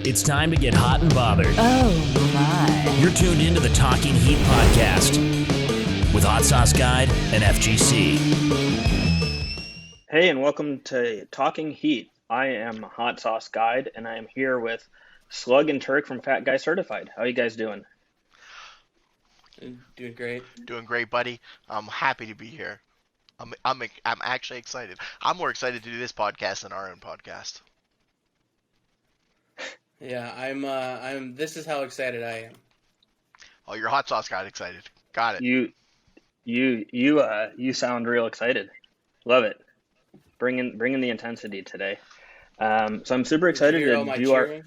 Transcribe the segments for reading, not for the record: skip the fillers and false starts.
It's time to get hot and bothered. Oh, my. You're tuned into the Talking Heat podcast with Hot Sauce Guide and FGC. Hey, and welcome to Talking Heat. I am Hot Sauce Guide, and I am here with Slug and Turk from Fat Guy Certified. How you guys doing? Doing great. Doing great, buddy. I'm happy to be here. I'm actually excited. I'm more excited to do this podcast than our own podcast. Yeah, I'm. This is how excited I am. Oh, your Hot Sauce got excited. Got it. You sound real excited. Love it. Bringing the intensity today. So I'm super excited Did you hear all to my do our. cheering?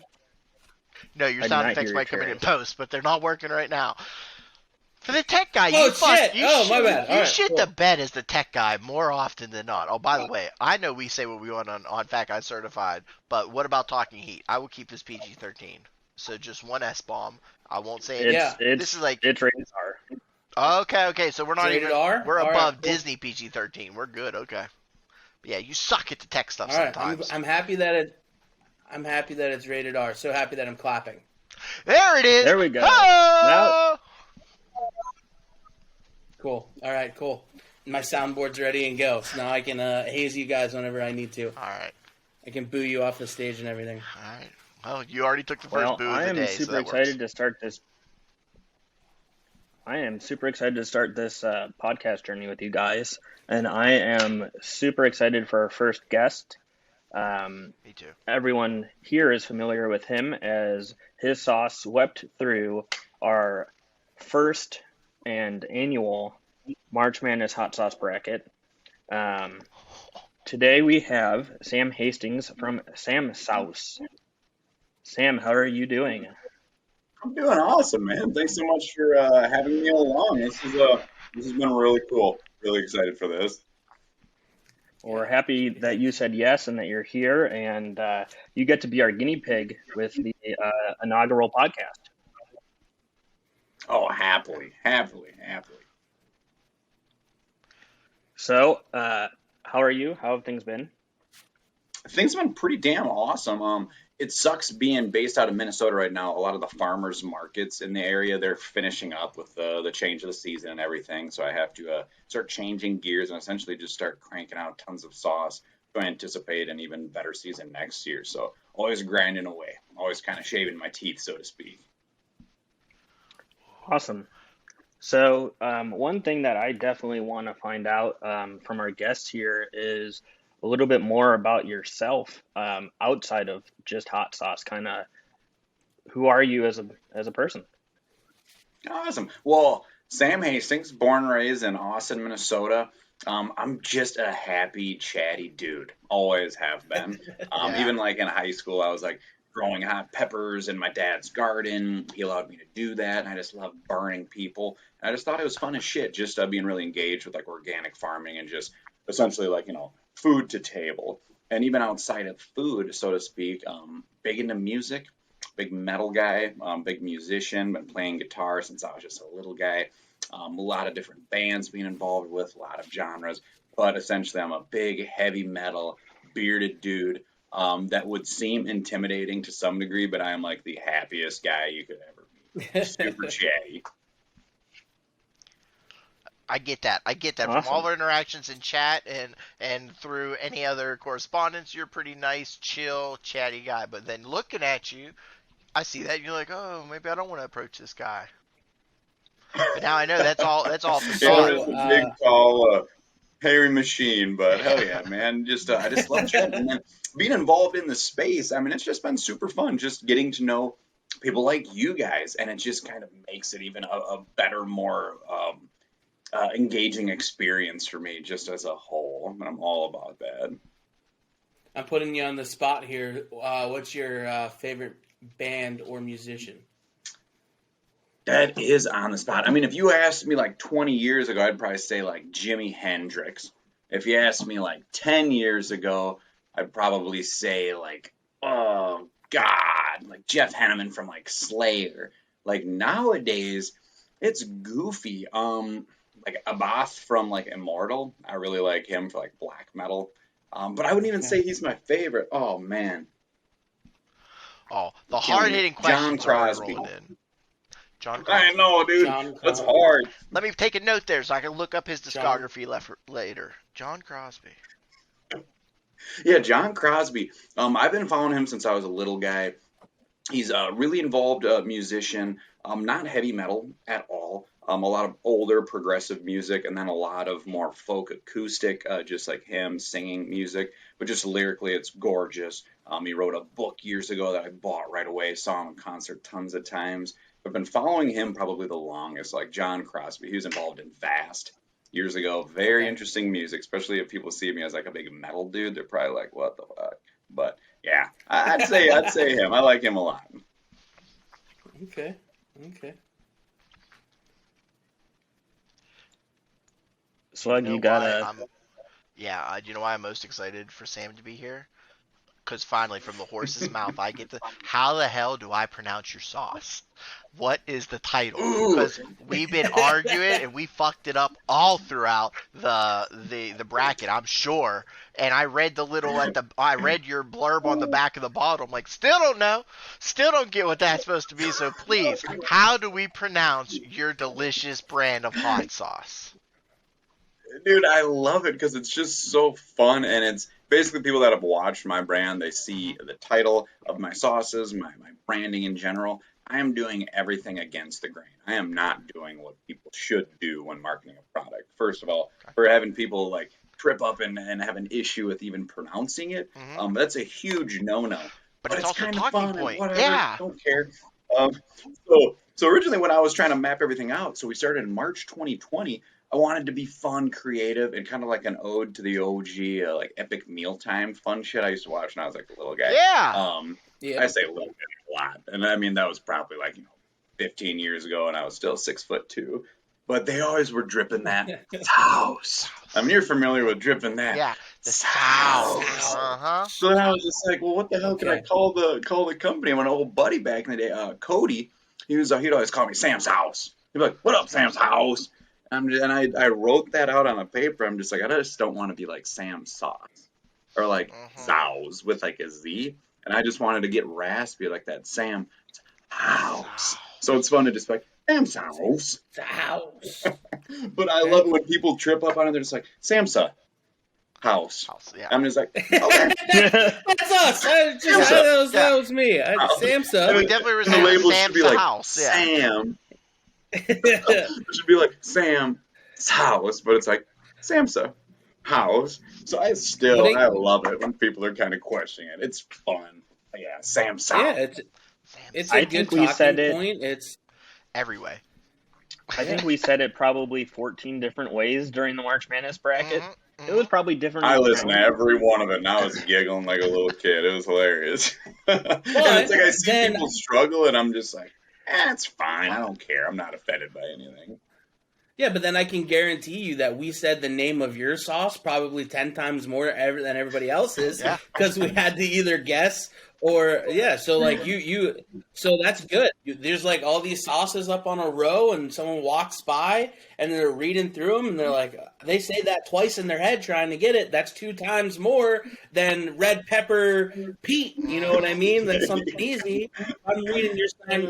No, your I did sound not effects hear might your come in cheering. post, but they're not working right now. For the tech guy, Oh, you fuck. shit! You Oh, shit, my bad. You All right, shit cool. the bed as the tech guy more often than not. Oh, by the way, I know we say what we want on Fat Guy Certified, but what about Talking Heat? I will keep this PG-13. So just one S-bomb. I won't say it. Yeah. This is like It's rated R. Okay. So we're not Rated even. R? We're All right, above cool. Disney PG-13. We're good. Okay. But yeah, you suck at the tech stuff All right, sometimes. I'm happy that it's rated R. So happy that I'm clapping. There it is. There we go. Oh! Cool. All right, cool. My soundboard's ready and go. So now I can haze you guys whenever I need to. All right. I can boo you off the stage and everything. All right. Well, you already took the first Well, boo I of am the day, super so that excited works. to start this. I am super excited to start this podcast journey with you guys, and I am super excited for our first guest. Me too. Everyone here is familiar with him as his sauce swept through our first and annual March Madness Hot Sauce Bracket. Today we have Sam Hastings from Sam Sauce. Sam, how are you doing? I'm doing awesome, man. Thanks so much for having me along. This has been really cool. Really excited for this. We're happy that you said yes and that you're here, and you get to be our guinea pig with the inaugural podcast. Oh, happily. So, how are you? How have things been? Things have been pretty damn awesome. It sucks being based out of Minnesota right now. A lot of the farmers markets in the area, they're finishing up with the change of the season and everything. So I have to start changing gears and essentially just start cranking out tons of sauce to anticipate an even better season next year. So always grinding away, always kind of shaving my teeth, so to speak. Awesome. So, one thing that I definitely want to find out from our guests here is a little bit more about yourself outside of just hot sauce. Kind of, who are you as a person? Awesome. Well, Sam Hastings, born and raised in Austin, Minnesota. I'm just a happy, chatty dude. Always have been. Yeah. Even like in high school, I was like growing hot peppers in my dad's garden. He allowed me to do that, and I just love burning people. And I just thought it was fun as shit, just being really engaged with like organic farming and just essentially like, food to table. And even outside of food, so to speak, big into music, big metal guy, big musician, been playing guitar since I was just a little guy. A lot of different bands being involved with, a lot of genres. But essentially, I'm a big, heavy metal, bearded dude that would seem intimidating to some degree, but I'm like the happiest guy you could ever be. Super chatty. I get that. Awesome. From all our interactions in chat and through any other correspondence. You're a pretty nice, chill, chatty guy. But then looking at you, I see that and you're like, oh, maybe I don't want to approach this guy. But now I know that's all Yeah, facade. it's a big, tall, hairy machine, but hell yeah, man. I just love chatting. And then being involved in the space, I mean, it's just been super fun just getting to know people like you guys, and it just kind of makes it even a better, more engaging experience for me just as a whole. And I'm all about that. I'm putting you on the spot here. What's your favorite band or musician? That is on the spot. I mean, if you asked me like 20 years ago, I'd probably say like Jimi Hendrix. If you asked me like 10 years ago, I'd probably say like, oh God, like Jeff Hanneman from like Slayer. Like nowadays, it's goofy. Like Abath from like Immortal. I really like him for like black metal. But I wouldn't even say he's my favorite. Oh man. Oh, the hard-hitting questions are Crosby. rolling in. John I Crosby. know, dude. John That's Crosby. hard. Let me take a note there so I can look up his John- discography later. John Crosby. Yeah, John Crosby. I've been following him since I was a little guy. He's a really involved musician, not heavy metal at all. A lot of older progressive music, and then a lot of more folk acoustic, just like him singing music. But just lyrically, it's gorgeous. He wrote a book years ago that I bought right away. Saw him in concert tons of times. I've been following him probably the longest, like John Crosby. He was involved in Vast years ago. Very interesting music, especially if people see me as like a big metal dude. They're probably like, "What the fuck?" But yeah, I'd say him. I like him a lot. Okay. Slug, You know you gotta. you know why I'm most excited for Sam to be here? Because finally, from the horse's mouth, I get how the hell do I pronounce your sauce? What is the title? Because we've been arguing and we fucked it up all throughout the bracket, I'm sure. And I read I read your blurb on the back of the bottle. I'm like, still don't know, still don't get what that's supposed to be. So please, how do we pronounce your delicious brand of hot sauce? Dude, I love it because it's just so fun, and it's basically people that have watched my brand, they see the title of my sauces, my branding in general. I am doing everything against the grain. I am not doing what people should do when marketing a product. First of all, for having people like trip up and have an issue with even pronouncing it, that's a huge no-no. But it's also a kind of talking fun and point. whatever, Yeah. don't care. So originally when I was trying to map everything out, so we started in March 2020, I wanted to be fun, creative, and kind of like an ode to the OG, like epic mealtime fun shit I used to watch when I was like a little guy. Yeah. I say a little bit, a lot, and I mean that was probably like 15 years ago, and I was still 6'2". But they always were dripping that sauce. I mean, you're familiar with dripping that. Yeah. The sauce. Uh-huh. So then I was just like, well, what the hell can I call the company? And my old buddy back in the day, Cody, he'd always call me Sam's House. He'd be like, "What up, Sam's House?" And I wrote that out on a paper. I'm just like, I just don't want to be like Sam Sauce or like Zows with like a Z. And I just wanted to get raspy like that Sam House. So it's fun to just be like Sam's House. But I love it when people trip up on it. They're just like Samsa House. Yeah. I'm just like, okay. That's us. That was me. Samsa. We definitely The resemble label should Sam's be like House. Yeah. Sam. It should be like Sam's House, but it's like Samsa House. So I love it when people are kind of questioning it. It's fun. Yeah, Sam's House. Yeah, it's a I good think we said talking it. point. It's Every way. I think we said it probably 14 different ways during the March Madness bracket. Mhm, It was probably different. I listened to every one of it, and I was giggling like a little kid. It was hilarious. And it's like I see people struggle, and I'm just like, it's fine. I don't care. I'm not offended by anything. Yeah, but then I can guarantee you that we said the name of your sauce probably 10 times more than everybody else's because we had to either guess or so like so that's good. There's like all these sauces up on a row and someone walks by and they're reading through them and they're like, they say that twice in their head trying to get it. That's 2 times more than red pepper Pete. You know what I mean? That's something easy. I'm reading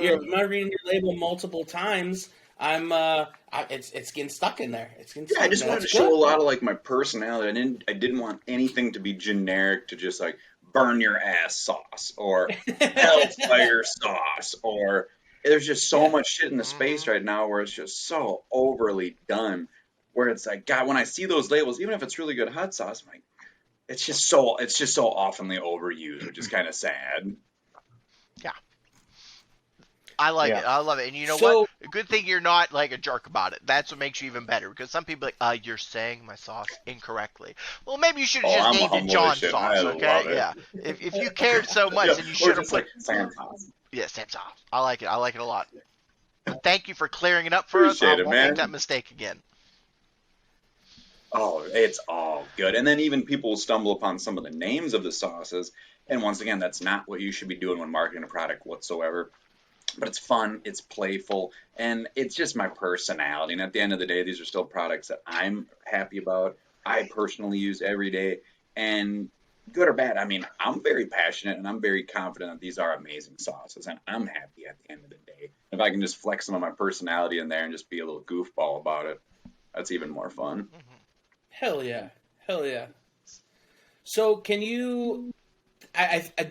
your label multiple times. It's getting stuck in there. I just wanted to show a lot of like my personality. I didn't want anything to be generic to just like burn your ass sauce or hellfire sauce or there's just so much shit in the space right now where it's just so overly done. Where it's like, God, when I see those labels, even if it's really good hot sauce, I'm like, it's just so oftenly overused, which is kind of sad. Yeah. I like it. I love it. And you know what? A good thing you're not like a jerk about it. That's what makes you even better. Because some people are like, you're saying my sauce incorrectly. Well, maybe you should have just named it John sauce, okay? Yeah. If you cared so much, then you should have put like Sam's House. Yeah, Sam's sauce. I like it. I like it a lot. But thank you for clearing it up for us. I won't make that mistake again. Oh, it's all good. And then even people will stumble upon some of the names of the sauces. And once again, that's not what you should be doing when marketing a product whatsoever. But it's fun, it's playful, and it's just my personality. And at the end of the day, these are still products that I'm happy about. I personally use every day. And good or bad, I mean, I'm very passionate and I'm very confident that these are amazing sauces, and I'm happy at the end of the day. If I can just flex some of my personality in there and just be a little goofball about it, that's even more fun. Hell yeah. Hell yeah. So can you...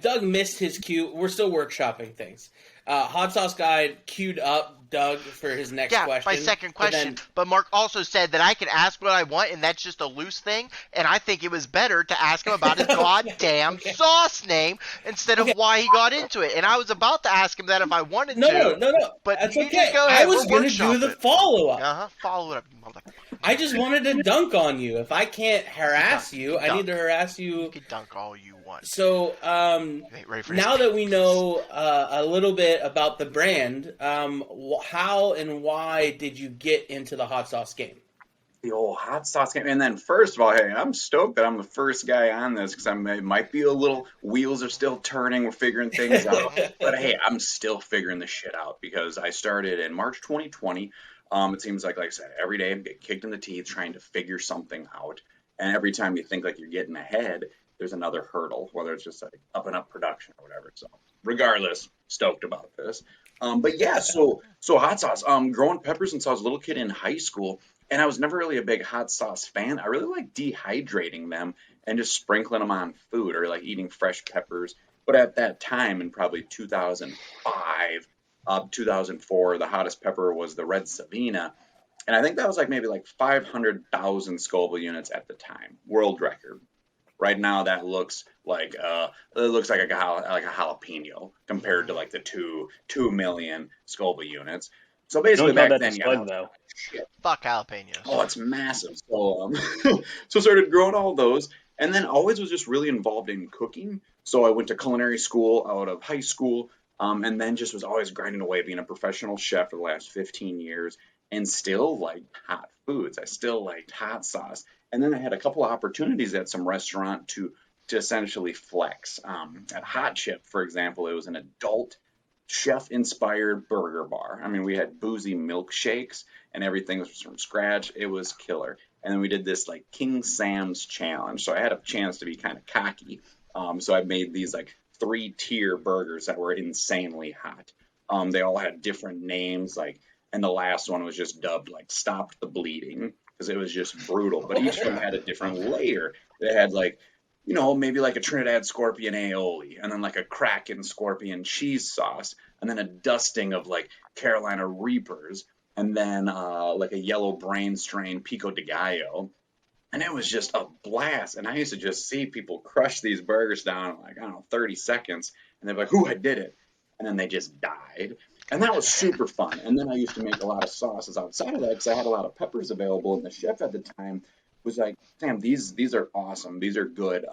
Doug missed his cue. We're still workshopping things. Hot Sauce Guide queued up Doug for his next question. My second question. Then, but Mark also said that I can ask what I want, and that's just a loose thing. And I think it was better to ask him about his goddamn sauce name instead of why he got into it. And I was about to ask him that if I wanted to. No. But that's you okay. just go ahead. I was going to do the follow-up. Follow it up, you motherfucker. I just wanted to dunk on you. If I can't harass you, I need to harass you. You can dunk all you want. So, now that we know a little bit about the brand, how and why did you get into the hot sauce game? The old hot sauce game. And then first of all, hey, I'm stoked that I'm the first guy on this because it might be a little, wheels are still turning, we're figuring things out. But hey, I'm still figuring this shit out because I started in March 2020. It seems like I said, every day I get kicked in the teeth trying to figure something out. And every time you think like you're getting ahead, there's another hurdle, whether it's just like up and up production or whatever. So regardless, stoked about this. But yeah, so hot sauce. Growing peppers since I was a little kid in high school, and I was never really a big hot sauce fan. I really like dehydrating them and just sprinkling them on food or like eating fresh peppers. But at that time, in probably 2005, 2004, the hottest pepper was the red Savina. And I think that was like maybe like 500,000 Scoville units at the time, world record. Right now, that looks like a jalapeno compared to like the 2 million Scoville units. So basically, back then, Slug, though. Shit. Fuck jalapenos. Oh, it's massive. So, so started growing all those, and then always was just really involved in cooking. So I went to culinary school out of high school, and then just was always grinding away being a professional chef for the last 15 years, and still liked hot foods. I still liked hot sauce. And then I had a couple of opportunities at some restaurant to essentially flex. At Hot Chip, for example, it was an adult chef-inspired burger bar. I mean, we had boozy milkshakes and everything was from scratch. It was killer. And then we did this like King Sam's challenge. So I had a chance to be kind of cocky. So I made these like 3-tier burgers that were insanely hot. They all had different names, like, and the last one was just dubbed like "Stopped the Bleeding" because it was just brutal. But each one had a different layer. They had like, you know, maybe like a Trinidad Scorpion aioli, and then like a Kraken Scorpion cheese sauce, and then a dusting of like Carolina Reapers, and then like a yellow brain strain Pico de Gallo. And it was just a blast. And I used to just see people crush these burgers down in like, I don't know, 30 seconds. And they'd be like, ooh, I did it. And then they just died. And that was super fun. And then I used to make a lot of sauces outside of that because I had a lot of peppers available. And the chef at the time was like, Sam, these are awesome. These are good.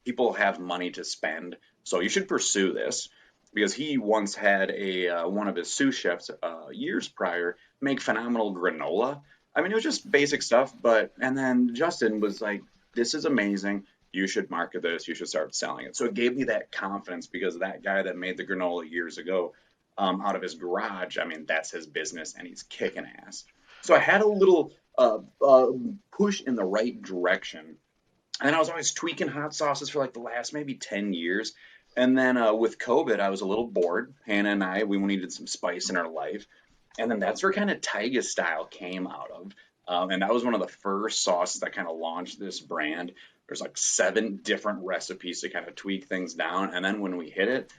People have money to spend. So you should pursue this. Because he once had one of his sous chefs years prior make phenomenal granola. I mean, it was just basic stuff. And then Justin was like, this is amazing. You should market this. You should start selling it. So it gave me that confidence because that guy that made the granola years ago out of his garage, I mean, that's his business and he's kicking ass. So I had a little push in the right direction. And I was always tweaking hot sauces for like the last maybe 10 years. And then with COVID, I was a little bored. Hannah and I, we needed some spice in our life. And then that's where kind of Taiga style came out of. And that was one of the first sauces that kind of launched this brand. There's like 7 different recipes to kind of tweak things down. And then when we hit it,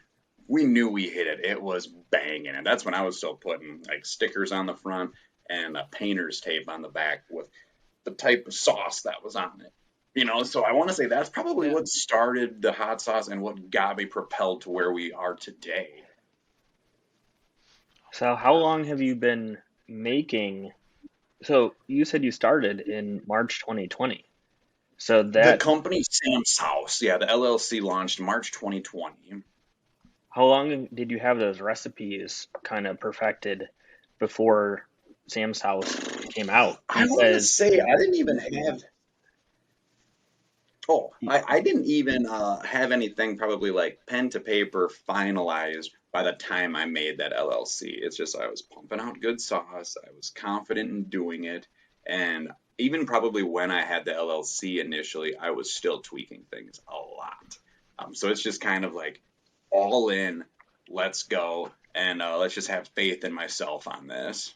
we knew we hit it. It was banging. And that's when I was still putting like stickers on the front and painter's tape on the back with the type of sauce that was on it. You know, so I want to say that's probably what started the hot sauce and what got me propelled to where we are today. So how long have you been making? So you said you started in March 2020. So the company Sam's House, the LLC launched March 2020. How long did you have those recipes kind of perfected before Sam's House came out? I want to say I didn't even have. Oh, I didn't even have anything probably like pen to paper finalized by the time I made that LLC. It's just I was pumping out good sauce. I was confident in doing it. And even probably when I had the LLC initially, I was still tweaking things a lot. So it's just kind of like all in, let's go, and let's just have faith in myself on this.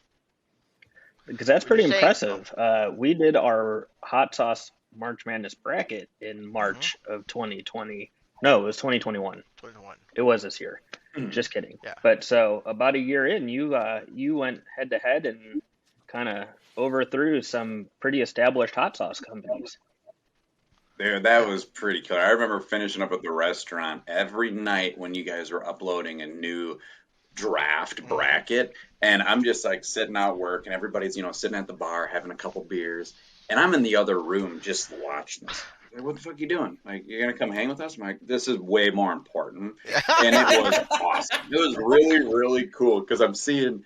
Because that's Would you pretty say? impressive. We did our hot sauce March Madness bracket in March of 2020. No, it was 2021. 21. It was this year. Mhm. Just kidding. Yeah. But so about a year in, you went head to head and kind of overthrew some pretty established hot sauce companies. There, that was pretty killer. I remember finishing up at the restaurant every night when you guys were uploading a new draft bracket, and I'm just like sitting out work, and everybody's sitting at the bar having a couple beers, and I'm in the other room just watching this. Like, what the fuck you doing? Like, you're gonna come hang with us? I'm like, this is way more important, and it was awesome. It was really, really cool because I'm seeing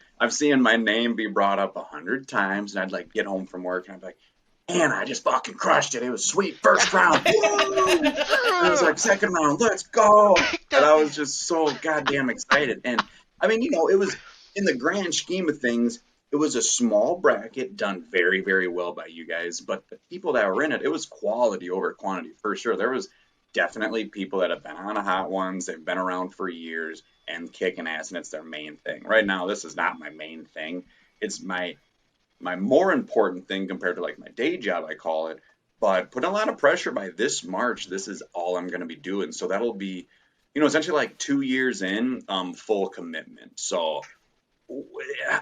my name be brought up 100 times, and I'd like get home from work, and I'd be like, man, I just fucking crushed it. It was sweet first round. It was like second round, let's go. And I was just so goddamn excited. And I mean, it was in the grand scheme of things, it was a small bracket done very, very well by you guys. But the people that were in it, it was quality over quantity for sure. There was definitely people that have been on the hot ones. They've been around for years and kicking ass, and it's their main thing. Right now, this is not my main thing. It's my more important thing compared to like my day job, I call it. But putting a lot of pressure by this March, this is all I'm going to be doing. So that'll be, essentially like 2 years in, full commitment. So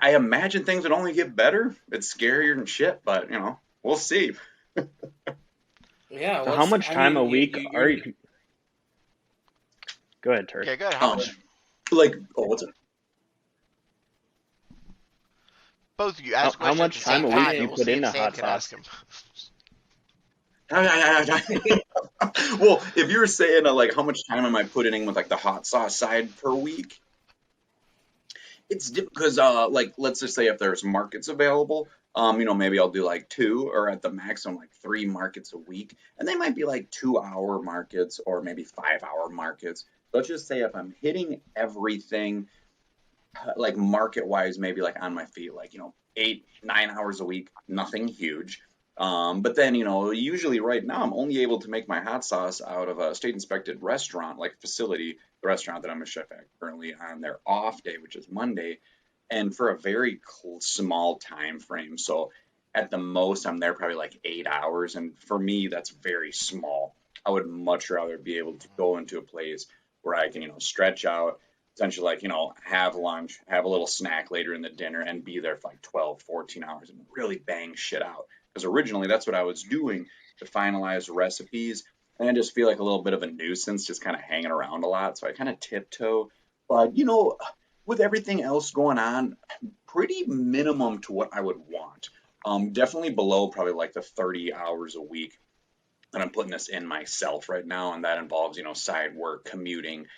I imagine things would only get better. It's scarier than shit, but we'll see. Yeah. So how much time a week are you? Go ahead, Turk. Yeah, go ahead. How much? What's it? Both of you ask How questions much at the same time a week time, do you and we'll put see into if Sam hot can ask sauce? him. Well, if you were saying like how much time am I putting in with like the hot sauce side per week, it's because like let's just say if there's markets available, maybe I'll do like 2 or at the maximum like 3 markets a week, and they might be like 2-hour markets or maybe 5-hour markets. Let's just say if I'm hitting everything like market wise, maybe like on my feet, like 8-9 hours a week, nothing huge. But then usually right now I'm only able to make my hot sauce out of a state inspected restaurant like facility, the restaurant that I'm a chef at currently on their off day, which is Monday, and for a very small time frame. So at the most I'm there probably like 8 hours, and for me that's very small. I would much rather be able to go into a place where I can stretch out, essentially like have lunch, have a little snack later in the dinner, and be there for like 12-14 hours and really bang shit out. Because originally that's what I was doing to finalize recipes, and I just feel like a little bit of a nuisance just kind of hanging around a lot, so I kind of tiptoe. But with everything else going on, pretty minimum to what I would want. Definitely below probably like the 30 hours a week that I'm putting this in myself right now, and that involves side work, commuting,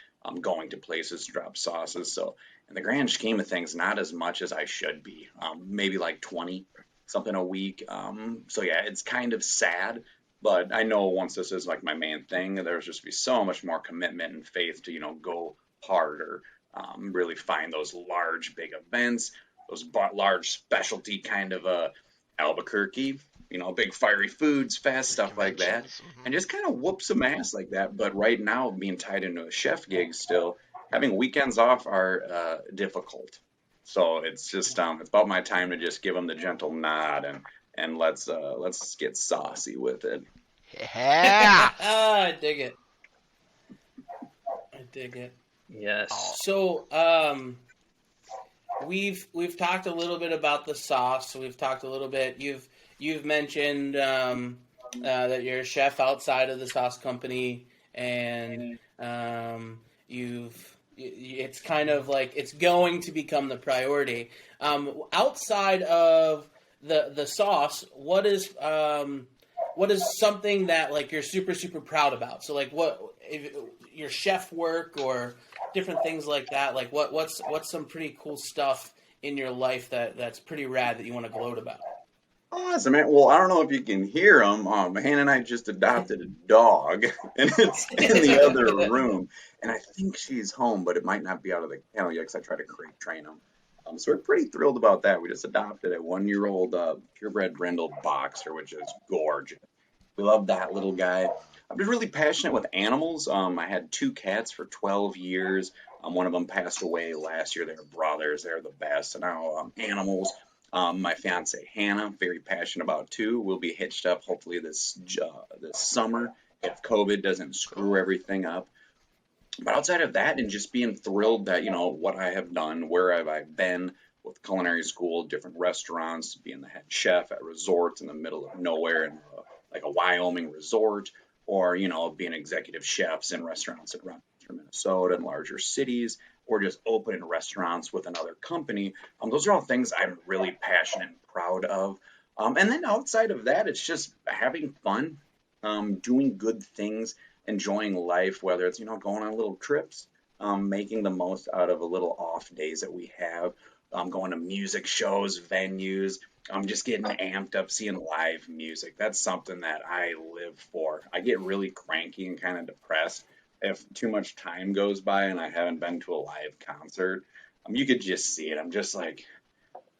going to places to drop sauces. So in the grand scheme of things, not as much as I should be. Maybe like 20 something a week. So yeah, it's kind of sad, but I know once this is like my main thing, there's just be so much more commitment and faith to go harder, really find those large big events, those large specialty kind of Albuquerque, big fiery foods, fast stuff like that, and just kind of whoop some ass like that. But right now, being tied into a chef gig still, having weekends off are difficult. So it's just it's about my time to just give them the gentle nod and let's get saucy with it. Yeah. I dig it. I dig it. Yes. So, we've talked a little bit about the sauce. We've talked a little bit. You've mentioned that you're a chef outside of the sauce company, and it's kind of like it's going to become the priority. Outside of the sauce, what is something that like you're super, super proud about? So like your chef work or different things like that, like what's some pretty cool stuff in your life that's pretty rad that you want to gloat about? Awesome, man. Well, I don't know if you can hear him. Hannah and I just adopted a dog, and it's in the other room. And I think she's home, but it might not be out of the kennel yet because I tried to crate train him. So we're pretty thrilled about that. We just adopted a 1-year-old purebred brindle boxer, which is gorgeous. We love that little guy. I'm just really passionate with animals. I had 2 cats for 12 years. One of them passed away last year. They're brothers. They're the best. And now animals. My fiance Hannah, very passionate about too. We'll be hitched up hopefully this summer if COVID doesn't screw everything up. But outside of that, and just being thrilled that, what I have done, where have I been with culinary school, different restaurants, being the head chef at resorts in the middle of nowhere in like a Wyoming resort, or, being executive chefs in restaurants in Minnesota and larger cities, or just opening restaurants with another company. Those are all things I'm really passionate and proud of. And then outside of that, it's just having fun, doing good things, enjoying life, whether it's, going on little trips, making the most out of a little off days that we have, going to music shows, venues, just getting amped up, seeing live music. That's something that I live for. I get really cranky and kind of depressed if too much time goes by and I haven't been to a live concert. You could just see it. I'm just like,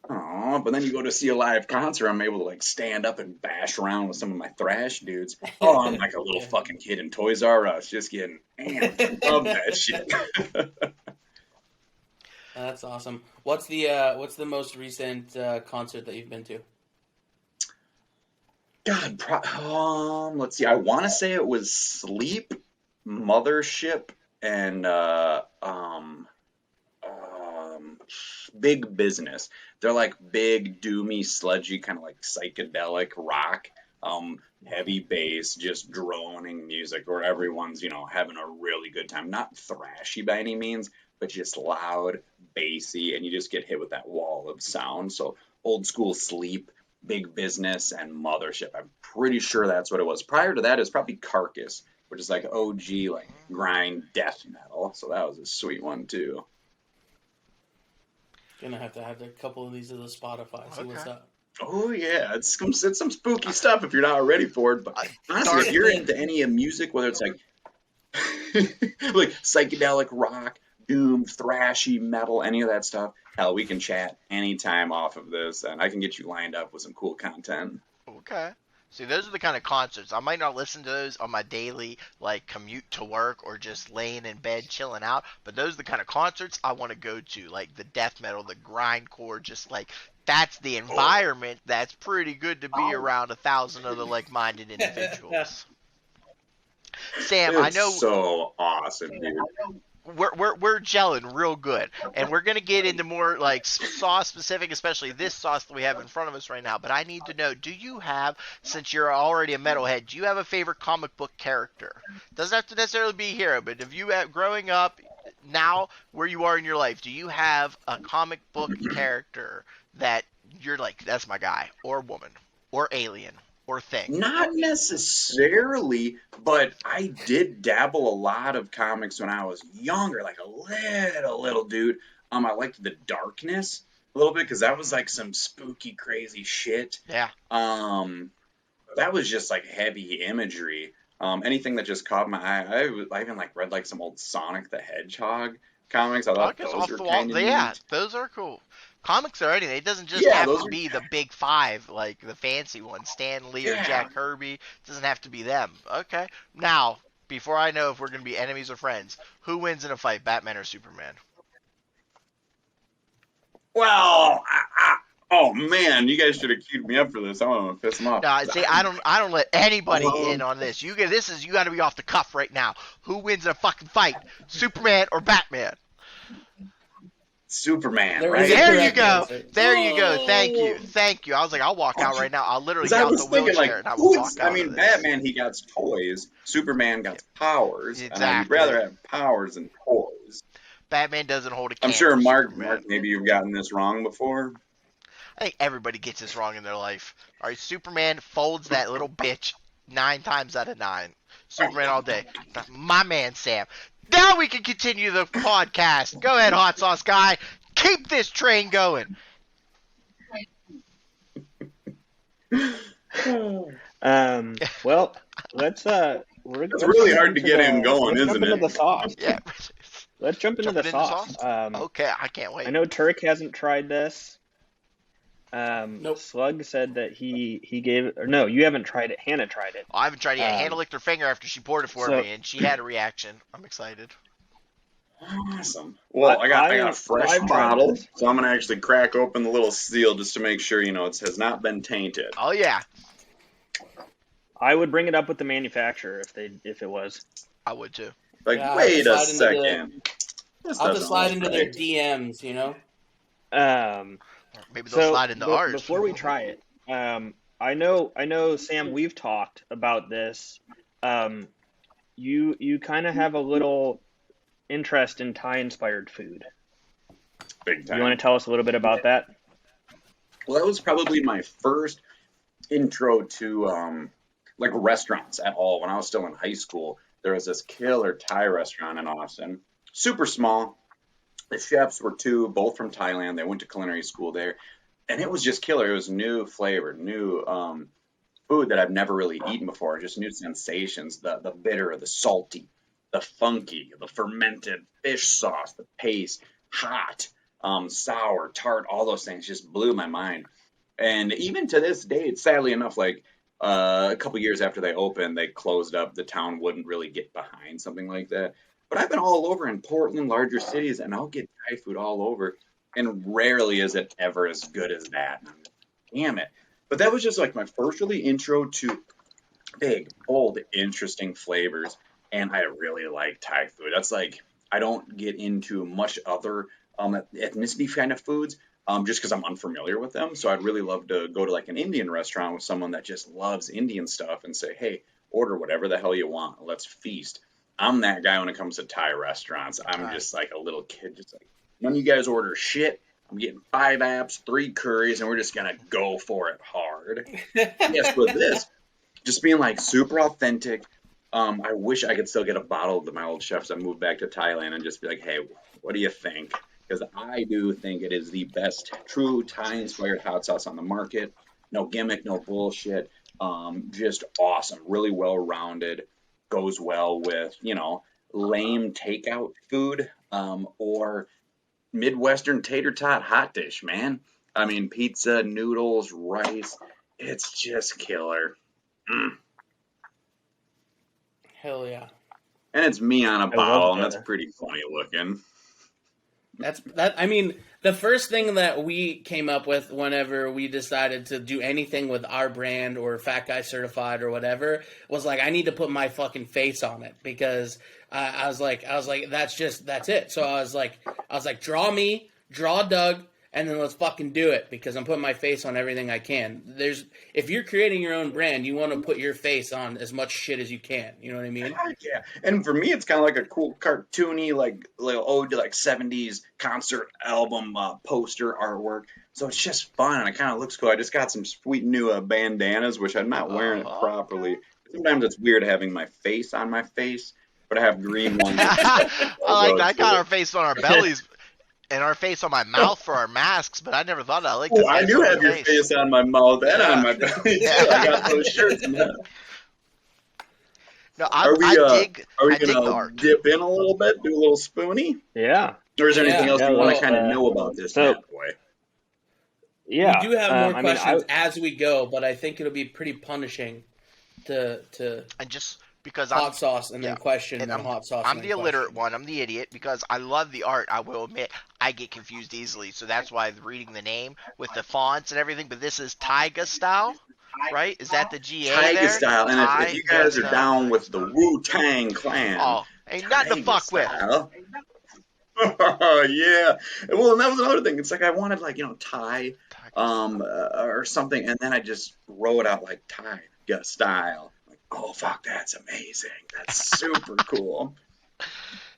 oh, but then you go to see a live concert, I'm able to like stand up and bash around with some of my thrash dudes. Oh, I'm like a little fucking kid in Toys R Us, just getting amped. Love that shit. That's awesome. What's the most recent concert that you've been to? God, let's see. I want to say it was Sleep, Mothership, and Big Business. They're like big, doomy, sludgy, kind of like psychedelic rock, heavy bass, just droning music where everyone's, having a really good time. Not thrashy by any means, but just loud, bassy, and you just get hit with that wall of sound. So old school Sleep, Big Business, and Mothership. I'm pretty sure that's what it was. Prior to that, it was probably Carcass, which is like OG, like grind death metal. So that was a sweet one too. Gonna have to add a couple of these to the Spotify. See what's up. Oh yeah, it's some spooky stuff if you're not ready for it. But honestly, if you're into any music, whether it's like like psychedelic rock, doom, thrashy metal, any of that stuff, hell, we can chat anytime off of this, and I can get you lined up with some cool content. Okay. See, those are the kind of concerts. I might not listen to those on my daily, like, commute to work or just laying in bed chilling out, but those are the kind of concerts I want to go to, like the death metal, the grindcore, just like, that's the environment that's pretty good to be around 1,000 other like-minded individuals. Sam, I know... so awesome, dude. We're gelling real good, and we're gonna get into more like sauce specific, especially this sauce that we have in front of us right now. But I need to know: do you have, since you're already a metalhead, do you have a favorite comic book character? Doesn't have to necessarily be a hero, but if you growing up, now where you are in your life, do you have a comic book character that you're like, that's my guy, or woman, or alien, or thing? Not necessarily, but I did dabble a lot of comics when I was younger, like a little dude. I liked the darkness a little bit because that was like some spooky, crazy shit. Yeah. That was just like heavy imagery. Anything that just caught my eye. I even like read like some old Sonic the Hedgehog comics. I thought those were kind of neat. Those are cool. Comics are anything. It doesn't just have to be the big five, like the fancy ones, Stan Lee or Jack Kirby. It doesn't have to be them. Okay. Now, before I know if we're going to be enemies or friends, who wins in a fight, Batman or Superman? Well, oh man, you guys should have queued me up for this. I want to piss them off. No, see, I don't let anybody in on this. You got to be off the cuff right now. Who wins in a fucking fight, Superman or Batman? Superman, right? There you go. There you go. Thank you. I was like, I'll walk out right now. I'll literally get out the wheelchair and I will walk out. I mean, Batman, he got toys. Superman got powers. Exactly. And I'd rather have powers than toys. Batman doesn't hold a I'm can sure, for Mark, Superman. maybe you've gotten this wrong before. I think everybody gets this wrong in their life. All right, Superman folds that little bitch 9 times out of 9. Superman all day. That's my man, Sam. Now we can continue the podcast. Go ahead, hot sauce guy. Keep this train going. Well, let's It's really hard to get him going, isn't it? The sauce. Yeah. let's jump into the sauce. Okay, I can't wait. I know Turk hasn't tried this. Nope. Slug said that he gave it, or no, you haven't tried it. Hannah tried it. I haven't tried it yet. Hannah licked her finger after she poured it for me, and she had a reaction. I'm excited. Awesome. Well, I got a fresh bottle, so I'm gonna actually crack open the little seal just to make sure it has not been tainted. Oh yeah. I would bring it up with the manufacturer if it was. I would too. Wait a second. I'll just slide into their DMs, Maybe they'll slide into ours. Before we try it, I know, Sam, we've talked about this. You kind of have a little interest in Thai-inspired food. Big time. You want to tell us a little bit about that? Well, that was probably my first intro to restaurants at all. When I was still in high school, there was this killer Thai restaurant in Austin. Super small. The chefs were two, both from Thailand. They went to culinary school there. And it was just killer. It was new flavor, new food that I've never really eaten before. Just new sensations. The bitter, the salty, the funky, the fermented fish sauce, the paste, hot, sour, tart, all those things just blew my mind. And even to this day, sadly enough, a couple years after they opened, they closed up. The town wouldn't really get behind something like that. But I've been all over in Portland, larger cities, and I'll get Thai food all over. And rarely is it ever as good as that. Damn it. But that was just my first really intro to big, bold, interesting flavors. And I really like Thai food. That's I don't get into much other ethnicity kind of foods just because I'm unfamiliar with them. So I'd really love to go to an Indian restaurant with someone that just loves Indian stuff and say, hey, order whatever the hell you want. Let's feast. I'm that guy when it comes to Thai restaurants. I'm just a little kid, just none of you guys order shit. I'm getting 5 apps, 3 curries, and we're just going to go for it hard. Yes, with this, just being super authentic. I wish I could still get a bottle of my old chefs that moved back to Thailand and just be like, hey, what do you think? Because I do think it is the best true Thai-inspired hot sauce on the market. No gimmick, no bullshit. Just awesome. Really well-rounded. Goes well with, lame takeout food or Midwestern Tater Tot Hot Dish, man. I mean, pizza, noodles, rice. It's just killer. Hell yeah. And it's me on a bottle, and that's pretty funny looking. I mean, the first thing that we came up with whenever we decided to do anything with our brand or Fat Guy Certified or whatever was I need to put my fucking face on it because I was like, that's it. So I was like, draw me, draw Doug, and then let's fucking do it because I'm putting my face on everything I can. If you're creating your own brand, you want to put your face on as much shit as you can. You know what I mean? Yeah. And for me, it's kind of like a cool cartoony, little ode to 70s concert album poster artwork. So it's just fun and it kind of looks cool. I just got some sweet new bandanas, which I'm not wearing it properly. Sometimes it's weird having my face on my face, but I have green ones. I got our face on our bellies. And our face on my mouth for our masks, but I never thought I liked it. I do have your face on my mouth and on my belly, too. I got those shirts. No, I dig the art. Dip in a little bit, do a little spoonie? Yeah. Or is there anything else you want to kind of know about this bad boy? Yeah. We do have more questions as we go, but I think it'll be pretty punishing to and just because hot sauce and then question and hot sauce. I'm the illiterate one. I'm the idiot because I love the art. I will admit I get confused easily, so that's why reading the name with the fonts and everything. But this is Taiga style, right? Is that the GA Taiga there? style, and if you guys are down with the Wu-Tang Clan, ain't nothing to fuck with. Oh yeah. Well, and that was another thing. It's I wanted Thai, or something, and then I just wrote out Taiga style. Oh, fuck, that's amazing. That's super cool.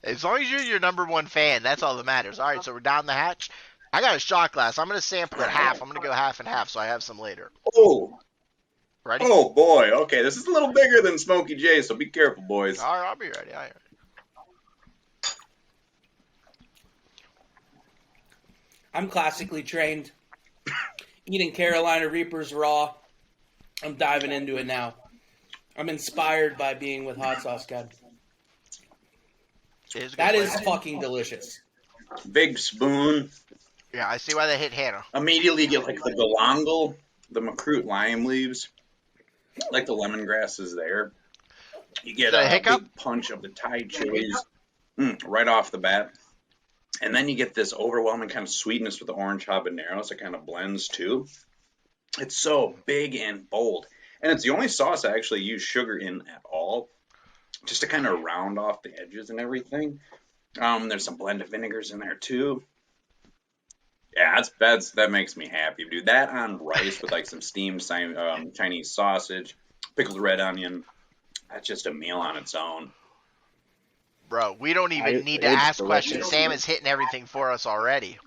As long as you're your number one fan, that's all that matters. All right, so we're down the hatch. I got a shot glass. I'm going to sample it half. I'm going to go half and half so I have some later. Oh. Ready? Oh, boy. Okay, this is a little bigger than Smokey J, so be careful, boys. All right, I'll be ready. All right. I'm classically trained. Eating Carolina Reapers raw. I'm diving into it now. I'm inspired by being with Hot Sauce God. It is a good That is flavor. fucking delicious. Big spoon. Yeah, I see why they hit Hannah. Immediately get like the galangal, the macroot lime leaves, like the lemongrass is there. You get The a hiccup? big punch of the Thai chilies right off the bat. And then you get this overwhelming kind of sweetness with the orange habaneros that kind of blends too. It's so big and bold. And it's the only sauce I actually use sugar in at all, just to kind of round off the edges and everything. There's some blended vinegars in there too. Yeah, that makes me happy, dude. That on rice with like some steamed Chinese sausage, pickled red onion. That's just a meal on its own. Bro, we don't even need to it's ask delicious. questions. Sam is hitting everything for us already.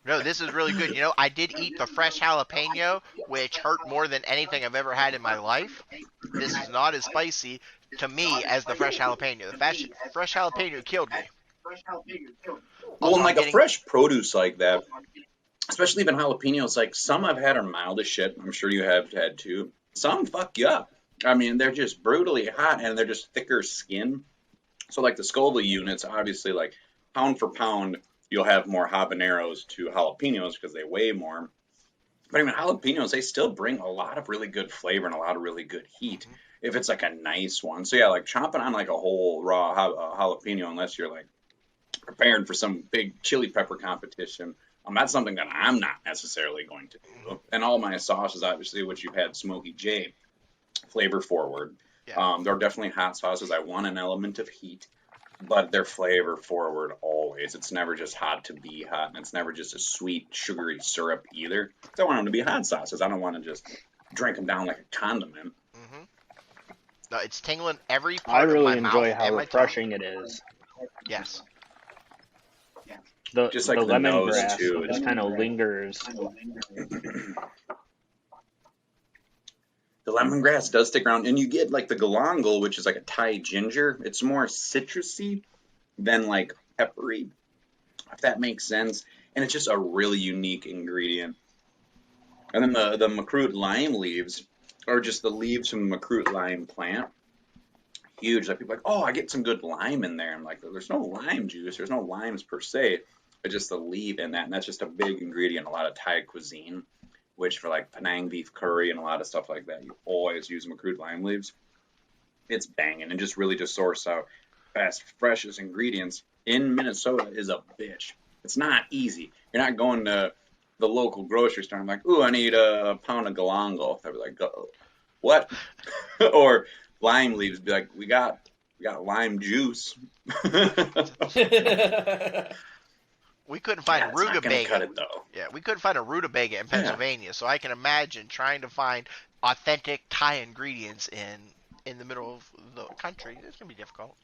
No, this is really good. You know, I did eat the fresh jalapeno, which hurt more than anything I've ever had in my life. This is not as spicy to me as the fresh jalapeno. The fresh jalapeno killed me. Well, and like a fresh produce like that, especially even jalapenos, like some I've had are mild as shit. I'm sure you have had too. Some fuck you up. I mean, they're just brutally hot and they're just thicker skin. So like the Scoville units, obviously like pound for pound, you'll have more habaneros to jalapenos because they weigh more. But even jalapenos, they still bring a lot of really good flavor and a lot of really good heat if it's like a nice one. So yeah, like chomping on like a whole raw jalapeno, unless you're like prepared for some big chili pepper competition, that's something that I'm not necessarily going to do. And all my sauces, obviously, which you've had, Smoky J, flavor forward. Yeah. They're definitely hot sauces. I want an element of heat, but they're flavor forward always. It's never just hot to be hot, and it's never just a sweet, sugary syrup either. I want them to be hot sauces. I don't want to just drink them down like a condiment. Mm-hmm. No, it's tingling every I part really of my enjoy mouth how and my refreshing it is. tongue. Yes. Just like the the nose, lemongrass too. just kind of lingers. The lemongrass does stick around, and you get like the galangal, which is like a Thai ginger. It's more citrusy than like peppery, if that makes sense. And it's just a really unique ingredient. And then the macroot lime leaves are just the leaves from the macroot lime plant. Huge. Like people are like, oh, I get some good lime in there. I'm like, there's no lime juice. There's no limes per se, but just the leaf in that. And that's just a big ingredient in a lot of Thai cuisine, which for like Penang beef curry and a lot of stuff like that, you always use macroot lime leaves. It's banging, and just really just source out best, freshest ingredients in Minnesota is a bitch. It's not easy. You're not going to the local grocery store and like, ooh, I need a pound of galangal. I'd be like, what? Or lime leaves, be like, we got lime juice. We couldn't find It's not gonna rutabaga. cut it though. Yeah, we couldn't find a rutabaga in Pennsylvania, so I can imagine trying to find authentic Thai ingredients in the middle of the country. It's gonna be difficult.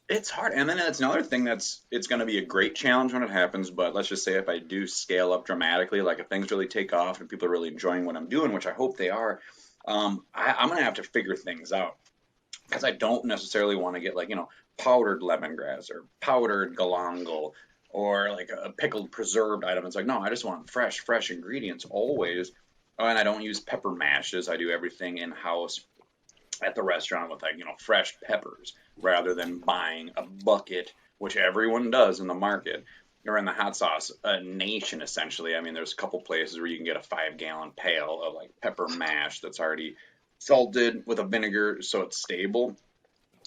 It's hard, and then that's another thing it's going to be a great challenge when it happens. But let's just say if I do scale up dramatically, like if things really take off and people are really enjoying what I'm doing, which I hope they are, I'm going to have to figure things out, because I don't necessarily want to get like powdered lemongrass or powdered galangal or like a pickled preserved item. It's like, no, I just want fresh ingredients always. And I don't use pepper mashes. I do everything in house at the restaurant with like fresh peppers, rather than buying a bucket, which everyone does in the market or in the hot sauce nation essentially. I mean, there's a couple places where you can get a 5-gallon pail of like pepper mash that's already salted with a vinegar so it's stable,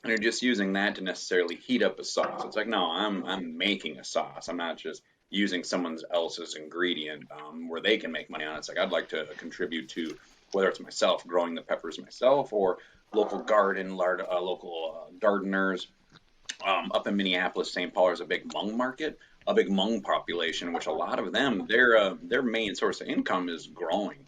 and you're just using that to necessarily heat up a sauce. It's like, no, I'm making a sauce. I'm not just using someone else's ingredient where they can make money on it. It's like, I'd like to contribute to, whether it's myself growing the peppers myself or local gardeners. Up in Minneapolis, St. Paul, is a big Hmong market, a big Hmong population, which a lot of them, their main source of income is growing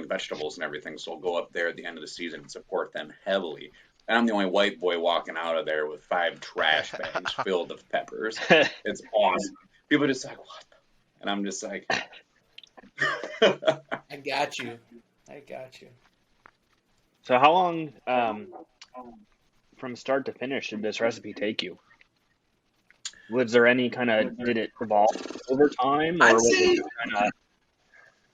vegetables and everything. So I'll go up there at the end of the season and support them heavily. And I'm the only white boy walking out of there with 5 trash bags filled with peppers. It's awesome. People are just like, what? And I'm just like, I got you. So how long from start to finish did this recipe take you? Was there any did it evolve over time? Or I'd was say, it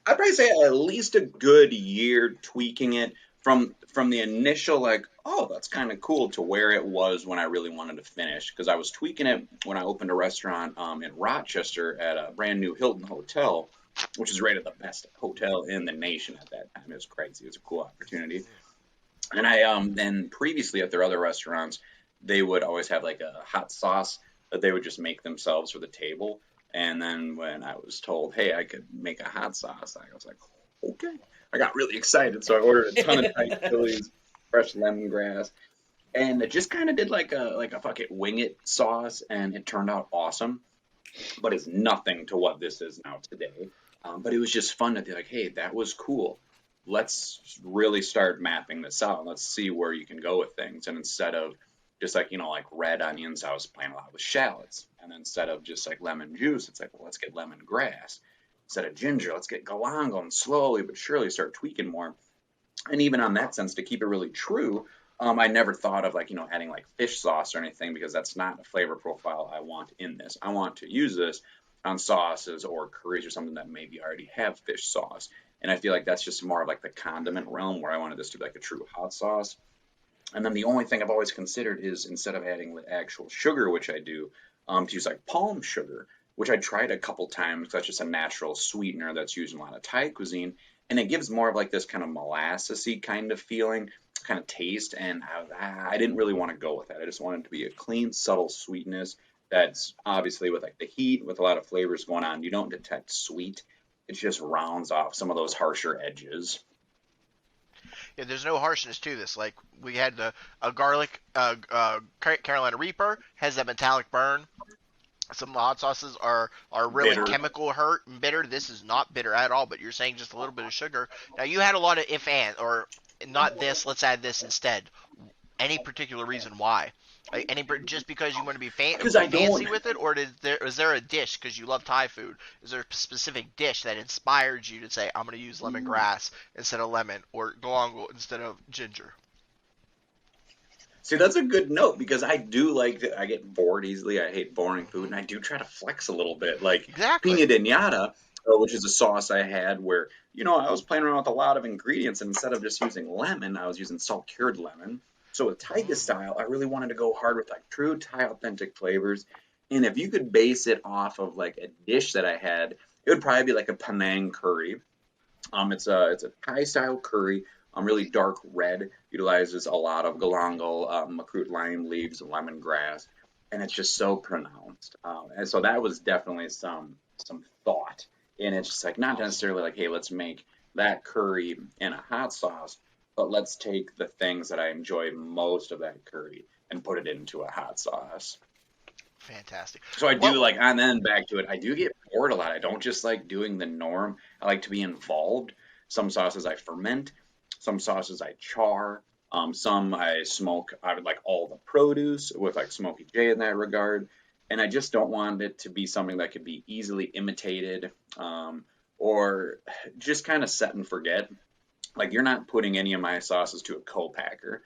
I'd probably say at least a good year tweaking it from the initial like, oh, that's kind of cool, to where it was when I really wanted to finish, because I was tweaking it when I opened a restaurant in Rochester at a brand new Hilton Hotel, which is rated the best hotel in the nation at that time. It was crazy. It was a cool opportunity. And I then previously at their other restaurants, they would always have like a hot sauce that they would just make themselves for the table. And then when I was told, hey, I could make a hot sauce, I was like, okay. I got really excited, so I ordered a ton of Thai chilies, fresh lemongrass, and it just kind of did like a fucking wing it sauce, and it turned out awesome. But it's nothing to what this is now today. But it was just fun to be like, hey, that was cool. Let's really start mapping this out. Let's see where you can go with things. And instead of just like, like red onions, I was playing a lot with shallots. And then instead of just like lemon juice, it's like, well, let's get lemongrass. Instead of ginger, let's get galangal, and slowly but surely start tweaking more. And even on that sense, to keep it really true, I never thought of like, adding like fish sauce or anything, because that's not a flavor profile I want in this. I want to use this on sauces or curries or something that maybe already have fish sauce. And I feel like that's just more of like the condiment realm, where I wanted this to be like a true hot sauce. And then the only thing I've always considered is, instead of adding the actual sugar, which I do, to use like palm sugar, which I tried a couple times. That's just a natural sweetener that's used in a lot of Thai cuisine, and it gives more of like this kind of molassesy kind of feeling, kind of taste, and I didn't really want to go with that. I just wanted it to be a clean, subtle sweetness that's obviously, with like the heat, with a lot of flavors going on, you don't detect sweet. It just rounds off some of those harsher edges. Yeah, there's no harshness to this. Like, we had a garlic Carolina Reaper, has that metallic burn. Some of the hot sauces are really Bitter. chemical hurt and bitter. This is not bitter at all, but you're saying just a little bit of sugar. Now, you had a lot of if and, or not this, let's add this instead. Any particular reason why? Like, just because you want to be fancy with it, or is there a dish, because you love Thai food? Is there a specific dish that inspired you to say, I'm going to use lemongrass instead of lemon, or galangal instead of ginger? See, that's a good note, because I do like that. I get bored easily. I hate boring food, and I do try to flex a little bit. Like Exactly. piña de nata, which is a sauce I had where, I was playing around with a lot of ingredients, and instead of just using lemon, I was using salt-cured lemon. So with Tiger style, I really wanted to go hard with like true Thai authentic flavors. And if you could base it off of like a dish that I had, it would probably be like a Penang curry. It's a Thai style curry. Really dark red, utilizes a lot of galangal, makrut lime leaves, and lemongrass, and it's just so pronounced. And so that was definitely some thought. And it's just like, not necessarily like, hey, let's make that curry in a hot sauce, but let's take the things that I enjoy most of that curry and put it into a hot sauce. Fantastic. So I do and then back to it, I do get bored a lot. I don't just like doing the norm. I like to be involved. Some sauces I ferment. Some sauces I char. Some I smoke. I would like all the produce with like Smokey J in that regard. And I just don't want it to be something that could be easily imitated or just kind of set and forget. Like, you're not putting any of my sauces to a co-packer,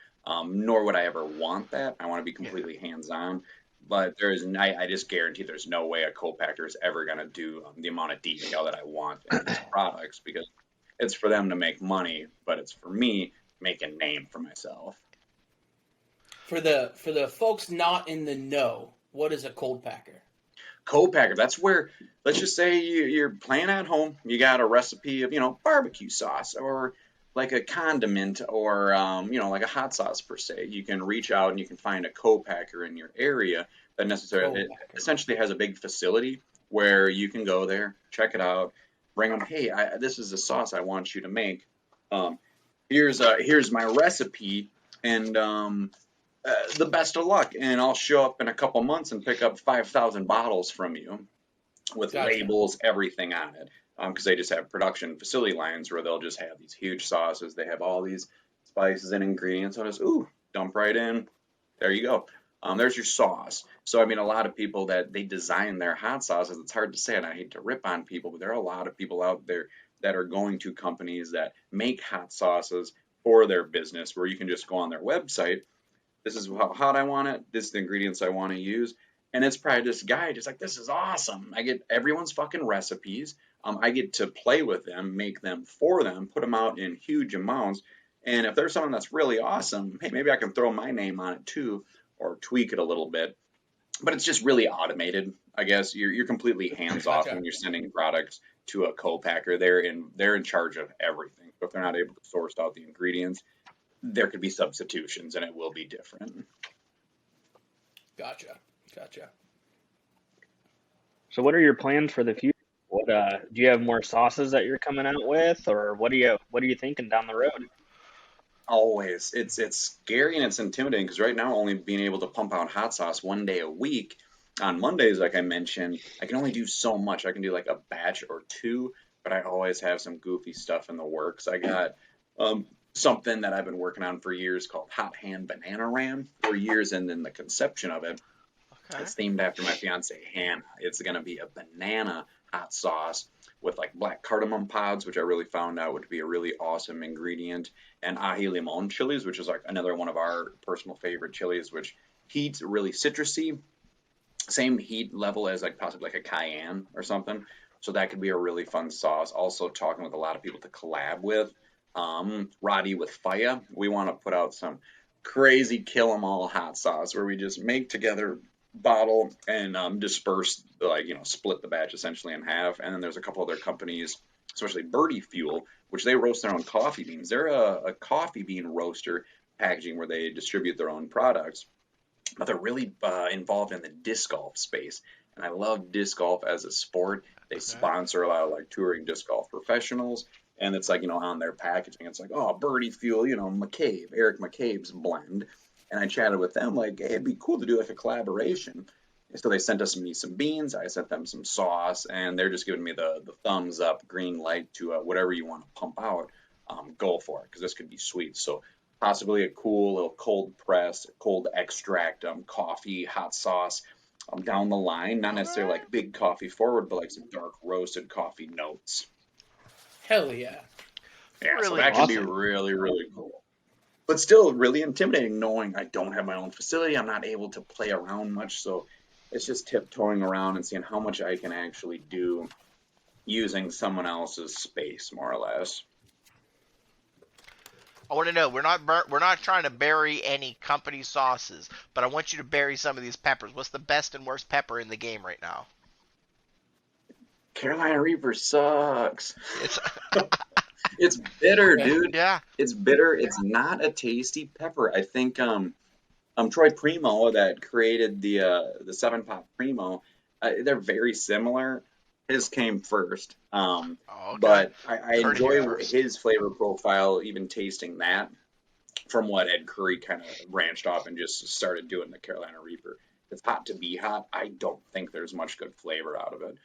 nor would I ever want that. I want to be completely hands-on. But I just guarantee there's no way a co-packer is ever going to do the amount of detail that I want in these products, because it's for them to make money, but it's for me make a name for myself. For the folks not in the know, what is a cold packer? Co-packer, that's where, let's just say you're playing at home, you got a recipe of, barbecue sauce or like a condiment or, like a hot sauce per se. You can reach out and you can find a co-packer in your area that essentially has a big facility where you can go there, check it out, bring them, hey, this is a sauce I want you to make. Here's my recipe, and the best of luck. And I'll show up in a couple months and pick up 5,000 bottles from you with labels, everything on it. Because they just have production facility lines where they'll just have these huge sauces. They have all these spices and ingredients. So just, dump right in. There you go. There's your sauce. So, a lot of people that they design their hot sauces, it's hard to say, and I hate to rip on people, but there are a lot of people out there that are going to companies that make hot sauces for their business, where you can just go on their website. This is how hot I want it. This is the ingredients I want to use. And it's probably this guy just like, this is awesome. I get everyone's fucking recipes. I get to play with them, make them for them, put them out in huge amounts, And if there's someone that's really awesome, hey, maybe I can throw my name on it too, or tweak it a little bit. But it's just really automated. I guess you're completely hands off Gotcha. when you're sending products to a co-packer. They're in charge of everything. So if they're not able to source out the ingredients, there could be substitutions, and it will be different. Gotcha. So what are your plans for the future? What do you have more sauces that you're coming out with, or what are you thinking down the road? Always. It's scary and it's intimidating because right now only being able to pump out hot sauce one day a week. On Mondays, like I mentioned, I can only do so much. I can do like a batch or two, but I always have some goofy stuff in the works. I got something that I've been working on for years called Hot Hand Banana Ram for years, and then the conception of it. Okay. It's themed after my fiance Hannah. It's gonna be a banana hot sauce with like black cardamom pods, which I really found out would be a really awesome ingredient, and ají limón chilies, which is like another one of our personal favorite chilies, which heat's really citrusy, same heat level as like possibly like a cayenne or something. So that could be a really fun sauce. Also talking with a lot of people to collab with. Roddy with Faya, we want to put out some crazy kill 'em all hot sauce where we just make together bottle and disperse, like, split the batch essentially in half. And then there's a couple other companies, especially Birdie Fuel, which they roast their own coffee beans. They're a coffee bean roaster packaging where they distribute their own products, but they're really involved in the disc golf space. And I love disc golf as a sport. They sponsor a lot of like touring disc golf professionals. And it's like, on their packaging, it's like, oh, Birdie Fuel, Eric McCabe's blend. And I chatted with them like, hey, it'd be cool to do like a collaboration. So they sent me some beans. I sent them some sauce, and they're just giving me the thumbs up, green light to whatever you want to pump out. Go for it, because this could be sweet. So possibly a cool little cold press, cold extract, coffee, hot sauce down the line. Not necessarily like big coffee forward, but like some dark roasted coffee notes. Hell yeah. Yeah, so Really that could be awesome. really, really cool. But still really intimidating knowing I don't have my own facility. I'm not able to play around much, so it's just tiptoeing around and seeing how much I can actually do using someone else's space, more or less. I want to know, we're not trying to bury any company sauces, but I want you to bury some of these peppers. What's the best and worst pepper in the game right now? Carolina Reaper sucks. It's It's bitter, dude. yeah. It's bitter. It's not a tasty pepper. I think Troy Primo that created the 7-Pop Primo, they're very similar. His came first. Okay. But I Heard it here enjoy first. his flavor profile, even tasting that, from what Ed Curry kind of branched off and just started doing the Carolina Reaper. It's hot to be hot. I don't think there's much good flavor out of it.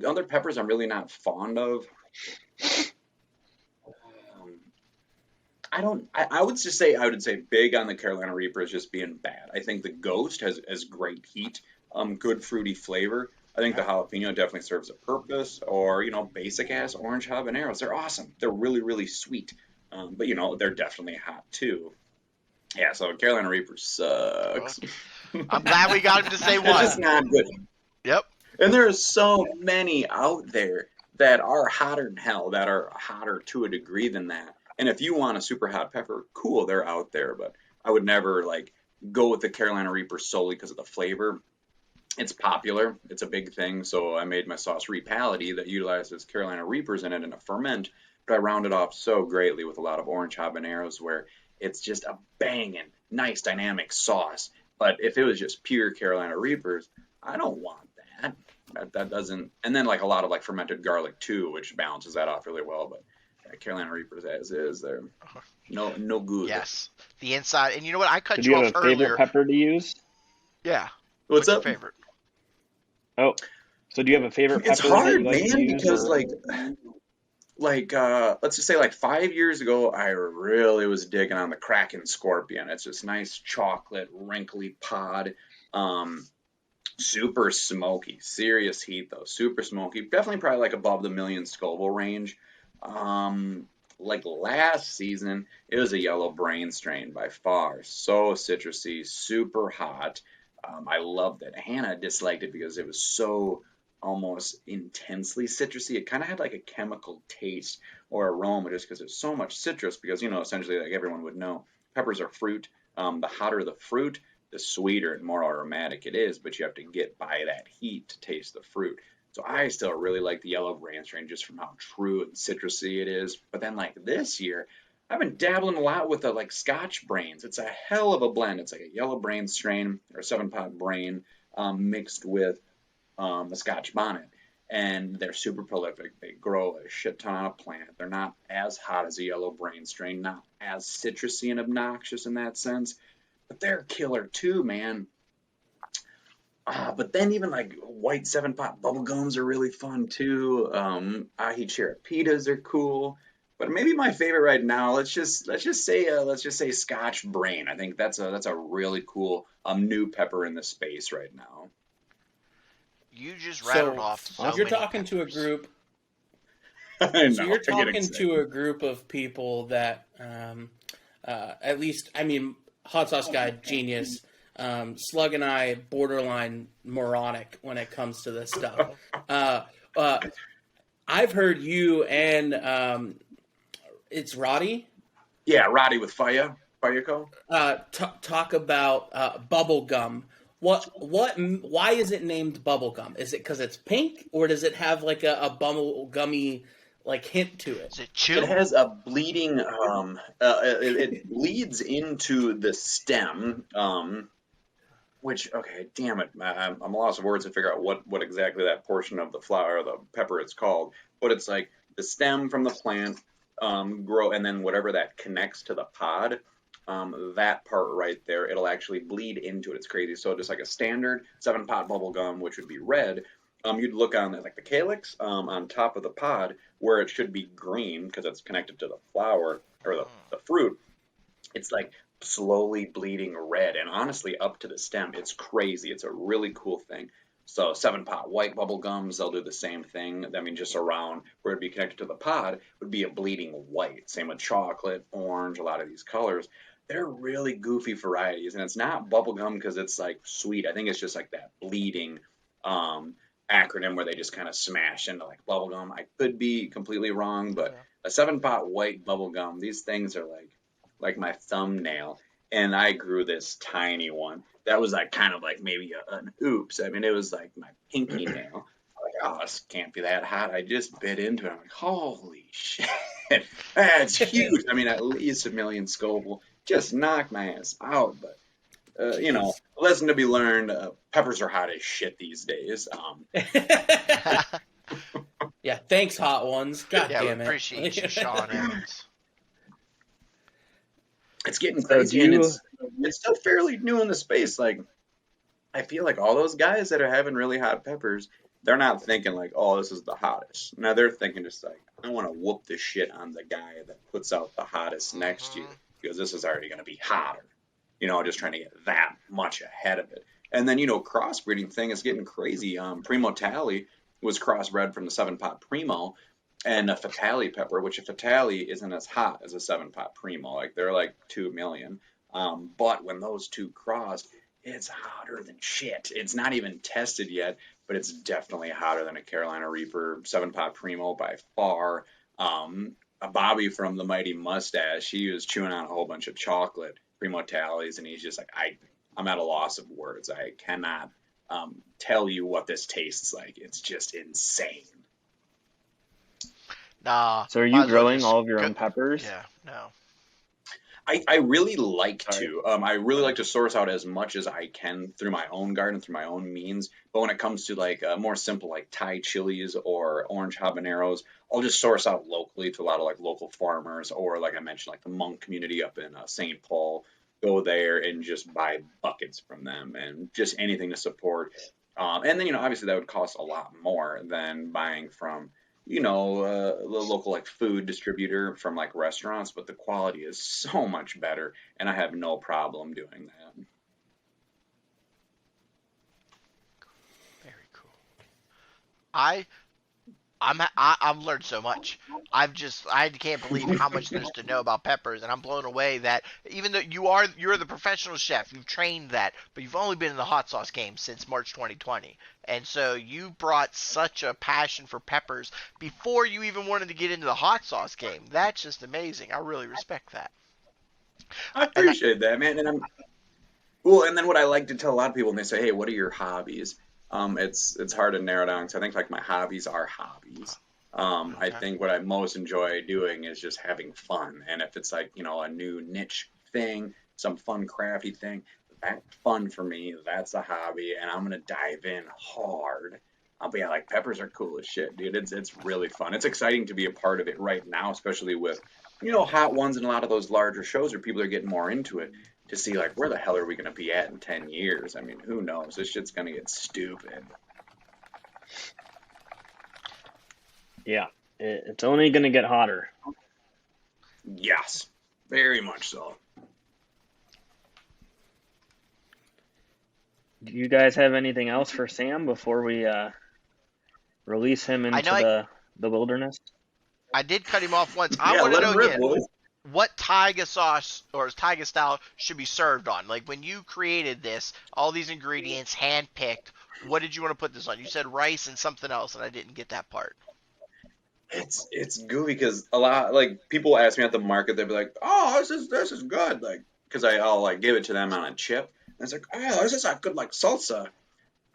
Other peppers I'm really not fond of. I would say big on the Carolina Reaper is just being bad. I think the Ghost has great heat, good fruity flavor. I think the jalapeno definitely serves a purpose, or basic ass orange habaneros. They're awesome. They're really, really sweet. But they're definitely hot too. Yeah, so Carolina Reaper sucks. I'm glad we got him to say It's just one. not good. Yep. And there are so many out there that are hotter than hell, that are hotter to a degree than that. And if you want a super hot pepper, cool, they're out there. But I would never go with the Carolina Reaper solely because of the flavor. It's popular. It's a big thing. So I made my sauce Repality that utilizes Carolina Reapers in it in a ferment. But I round it off so greatly with a lot of orange habaneros where it's just a banging, nice, dynamic sauce. But if it was just pure Carolina Reapers, I don't want that. That doesn't. And then a lot of fermented garlic too, which balances that off really well. But Carolina Reapers as is, they're no good. Yes. The inside. And you know what? I cut Do you you off have a favorite earlier. pepper to use? Yeah. What's your up? favorite? Oh, so do you have a favorite It's pepper that hard, you like to man, use? because or- let's just say 5 years ago, I really was digging on the Kraken Scorpion. It's this nice chocolate, wrinkly pod. Super smoky, serious heat though, super smoky. Definitely probably above the million Scoville range. Last season, it was a yellow brain strain by far. So citrusy, super hot. I loved it. Hannah disliked it because it was so almost intensely citrusy. It kind of had like a chemical taste or aroma just because there's so much citrus. Because essentially, like everyone would know, peppers are fruit. The hotter the fruit, the sweeter and more aromatic it is. But you have to get by that heat to taste the fruit. So I still really like the yellow brain strain just from how true and citrusy it is. But then like this year, I've been dabbling a lot with the like Scotch brains. It's a hell of a blend. It's like a yellow brain strain or 7-pot brain mixed with a Scotch bonnet. And they're super prolific. They grow a shit ton on a plant. They're not as hot as a yellow brain strain, not as citrusy and obnoxious in that sense. But they're killer too, man. But then even like white 7-pot bubblegums are really fun too. Ahi Chirapitas are cool. But maybe my favorite right now, let's just say Scotch Brain. I think that's a really cool new pepper in the space right now. You just rattled off so you're many talking peppers. to a group. I know, So you're I get talking excited. to a group of people that, at least, I mean, Hot Sauce Guy, genius. Slug and I, borderline moronic when it comes to this stuff. I've heard you and it's Roddy. Yeah, Roddy with Fayako. Talk about bubble gum. Why is it named bubble gum? Is it because it's pink, or does it have like a bubble gummy like hint to it? Is it chew? It has a bleeding. It bleeds into the stem. Which, okay, damn it, I'm lost of words to figure out what exactly that portion of the flower or the pepper it's called. But it's like the stem from the plant grow, and then whatever that connects to the pod, that part right there, it'll actually bleed into it. It's crazy. So just like a standard 7-pot bubble gum, which would be red, you'd look on like the calyx on top of the pod where it should be green because it's connected to the flower or the fruit. It's like slowly bleeding red, and honestly up to the stem. It's crazy. It's a really cool thing. So 7-pot white bubble gums, they'll do the same thing. I mean, just around where it'd be connected to the pod would be a bleeding white. Same with chocolate, orange, a lot of these colors. They're really goofy varieties, and it's not bubble gum because it's like sweet. I think it's just like that bleeding acronym where they just kind of smash into like bubble gum. I could be completely wrong, but a 7-pot white bubble gum, these things are like my thumbnail, and I grew this tiny one that was like kind of like maybe an oops. I mean, it was like my pinky nail. Like, oh, this can't be that hot. I just bit into it. I'm like, holy shit, that's huge. I mean, at least 1 million Scoville just knocked my ass out. But a lesson to be learned: peppers are hot as shit these days. Yeah, thanks, Hot Ones. God Yeah, damn we it. appreciate you, Sean Evans. It's getting crazy, and it's still fairly new in the space. Like, I feel like all those guys that are having really hot peppers, they're not thinking like, oh, this is the hottest. No, they're thinking just like, I want to whoop the shit on the guy that puts out the hottest next year because this is already going to be hotter. Just trying to get that much ahead of it. And then, crossbreeding thing is getting crazy. Primo Tally was crossbred from the 7-pot Primo and a Fatale pepper, which a Fatale isn't as hot as a 7-pot Primo. Like, they're like 2 million. But when those two crossed, it's hotter than shit. It's not even tested yet, but it's definitely hotter than a Carolina Reaper 7-pot Primo by far. A Bobby from the Mighty Mustache, he was chewing on a whole bunch of chocolate Primo Tallies, and he's just like, I'm at a loss of words. I cannot tell you what this tastes like. It's just insane. Nah. So are you growing all of your own peppers? Yeah, no. I really like to. I really like to source out as much as I can through my own garden, through my own means. But when it comes to like more simple like Thai chilies or orange habaneros, I'll just source out locally to a lot of like local farmers, or like I mentioned, like the Hmong community up in St. Paul. Go there and just buy buckets from them and just anything to support. And then, obviously that would cost a lot more than buying from, the local like food distributor from like restaurants, but the quality is so much better, and I have no problem doing that. Very cool. I've learned so much. I can't believe how much there's to know about peppers, and I'm blown away that even though you're the professional chef, you've trained that, but you've only been in the hot sauce game since March 2020, and so you brought such a passion for peppers before you even wanted to get into the hot sauce game. That's just amazing. I really respect that. I And appreciate that, man. And well, and then what I like to tell a lot of people when they say, "Hey, what are your hobbies?" It's hard to narrow down because I think like my hobbies are hobbies. I okay. think what I most enjoy doing is just having fun, and if it's like a new niche thing, some fun crafty thing, that's fun for me. That's a hobby, and I'm gonna dive in hard. But yeah, like peppers are cool as shit, dude. It's really fun. It's exciting to be a part of it right now, especially with Hot Ones and a lot of those larger shows where people are getting more into it to see like where the hell are we gonna be at in 10 years? I mean, who knows? This shit's gonna get stupid. Yeah, it's only going to get hotter. Yes, very much so. Do you guys have anything else for Sam before we release him I into know the wilderness? I did cut him off once. I Yeah, want to let know him rip, again boys. what Taiga sauce or Taiga style should be served on. Like when you created this, all these ingredients hand picked. What did you want to put this on? You said rice and something else, and I didn't get that part. It's goofy because a lot like people ask me at the market, they'll be like, "Oh, this is good," like because I'll like give it to them on a chip, and it's like, "Oh, this is a good like salsa." I'm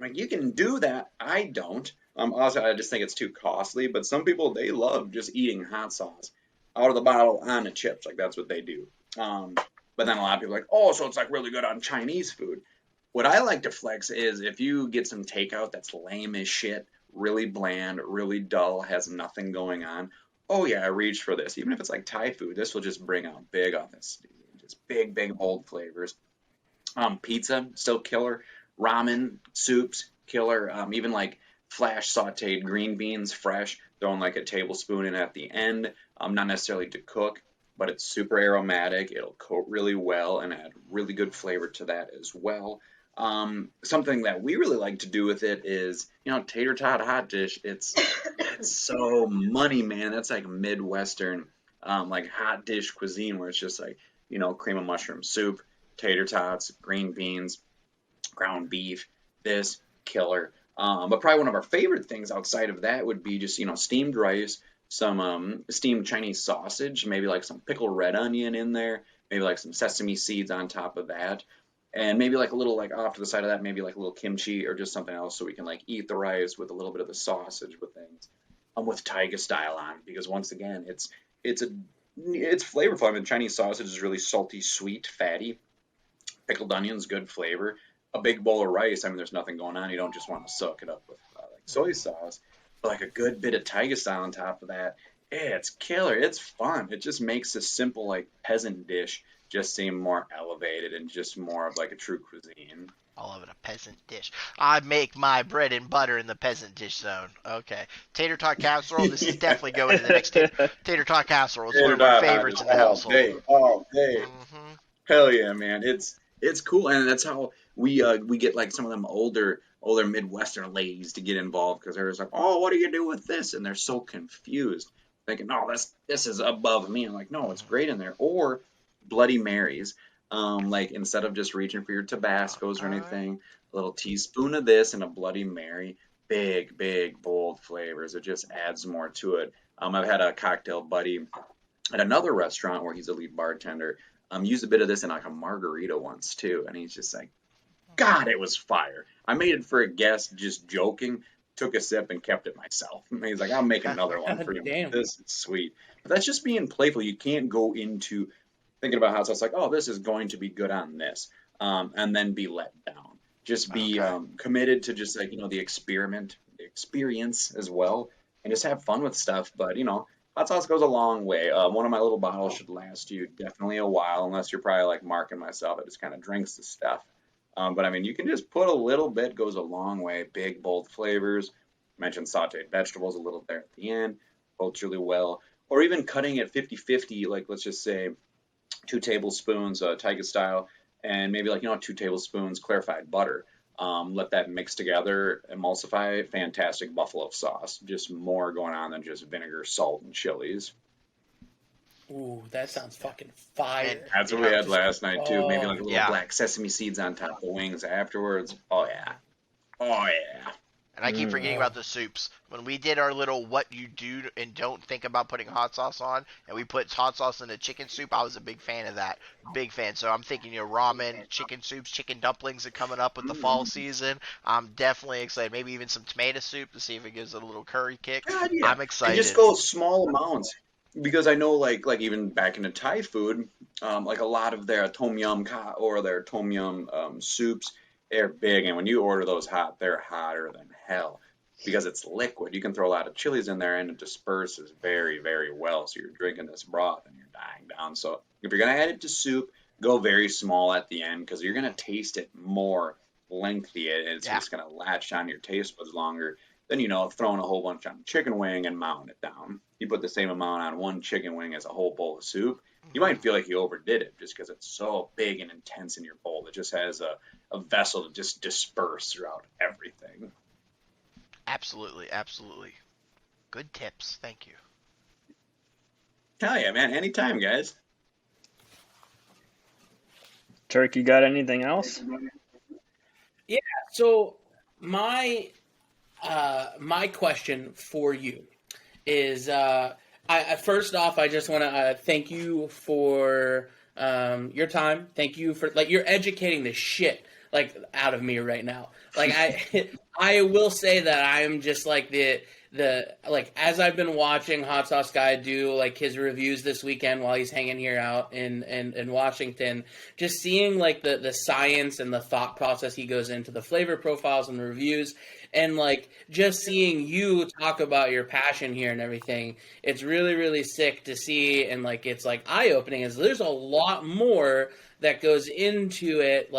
like, you can do that. I don't. Also, I just think it's too costly. But some people they love just eating hot sauce out of the bottle on the chips, like that's what they do. But then a lot of people are like, "Oh, so it's like really good on Chinese food." What I like to flex is if you get some takeout that's lame as shit, really bland, really dull, has nothing going on. Oh yeah, I reach for this. Even if it's like Thai food, this will just bring out big honesty, just big, big, bold flavors. Pizza, still killer. Ramen, soups, killer. Even like flash sauteed green beans, fresh, throwing like a tablespoon in at the end. Not necessarily to cook, but it's super aromatic. It'll coat really well and add really good flavor to that as well. Something that we really like to do with it is, Tater Tot Hot Dish. It's so money, man. That's like Midwestern, like hot dish cuisine where it's just like, cream of mushroom soup, tater tots, green beans, ground beef, this killer. But probably one of our favorite things outside of that would be just, steamed rice, some steamed Chinese sausage, maybe like some pickled red onion in there, maybe like some sesame seeds on top of that. And maybe like a little like off to the side of that, maybe like a little kimchi or just something else so we can like eat the rice with a little bit of the sausage with things. With Taiga style on because once again it's flavorful. I mean, Chinese sausage is really salty, sweet, fatty. Pickled onions, good flavor. A big bowl of rice. I mean, there's nothing going on. You don't just want to soak it up with like soy sauce, but like a good bit of Taiga style on top of that. It's killer. It's fun. It just makes a simple like peasant dish just seem more elevated and just more of like a true cuisine. I love it, a peasant dish. I make my bread and butter in the peasant dish zone. Okay. Tater Tot Casserole, this is definitely going to the next Tater Tot Casserole. It's one of my favorites in the household. All day. Mm-hmm. Hell yeah, man. It's cool, and that's how we get like some of them older Midwestern ladies to get involved because they're just like, "Oh, what do you do with this?" And they're so confused, thinking, "No, this is above me." I'm like, "No, it's great in there." Or Bloody Marys. Like instead of just reaching for your Tabascos or anything, a little teaspoon of this and a Bloody Mary, big, big, bold flavors. It just adds more to it. I've had a cocktail buddy at another restaurant where he's a lead bartender. Use a bit of this in like a margarita once too, and he's just like, God, it was fire. I made it for a guest, just joking. Took a sip and kept it myself. And he's like, I'll make another one for you. Damn. This is sweet. But that's just being playful. You can't go into thinking about how it's like, oh, this is going to be good on this, and then be let down. Just be committed to just like, the experience as well, and just have fun with stuff. But, hot sauce goes a long way. One of my little bottles should last you definitely a while, unless you're probably like marking myself. It just kind of drinks the stuff. But I mean, you can just put a little bit, goes a long way. Big, bold flavors. Mentioned sauteed vegetables a little there at the end. Both really well. Or even cutting it 50-50, like let's just say 2 tablespoons Taiga style, and maybe like 2 tablespoons clarified butter. Let that mix together, emulsify, fantastic buffalo sauce. Just more going on than just vinegar, salt, and chilies. Ooh, that sounds fucking fire. And, That's what we had last night too. Maybe like a little black sesame seeds on top of the wings afterwards. Oh yeah. Oh yeah. And I keep forgetting about the soups. When we did our little what you do and don't think about putting hot sauce on, and we put hot sauce in a chicken soup, I was a big fan of that. Big fan. So I'm thinking, ramen, chicken soups, chicken dumplings are coming up with the fall season. I'm definitely excited. Maybe even some tomato soup to see if it gives it a little curry kick. God, yeah. I'm excited. And just go small amounts. Because I know, like even back into Thai food, like a lot of their tom yum or their tom yum soups, they're big, and when you order those hot, they're hotter than hell because it's liquid. You can throw a lot of chilies in there, and it disperses very, very well. So you're drinking this broth, and you're dying down. So if you're gonna add it to soup, go very small at the end because you're gonna taste it more lengthy, and it's just gonna latch on your taste buds longer. Then, throwing a whole bunch on chicken wing and mounting it down. You put the same amount on one chicken wing as a whole bowl of soup. You might feel like you overdid it just because it's so big and intense in your bowl. It just has a vessel to just disperse throughout everything. Absolutely, absolutely. Good tips. Thank you. Hell yeah, man. Anytime, guys. Turk, you got anything else? Yeah, so my question for you is, first off, I just want to thank you for your time. Thank you for you're educating the shit out of me right now. I will say that I am just as I've been watching Hot Sauce Guy do his reviews this weekend while he's hanging here out in Washington, just seeing the science and the thought process he goes into the flavor profiles and the reviews, and just seeing you talk about your passion here and everything, it's really, really sick to see, and it's eye-opening as there's a lot more that goes into it.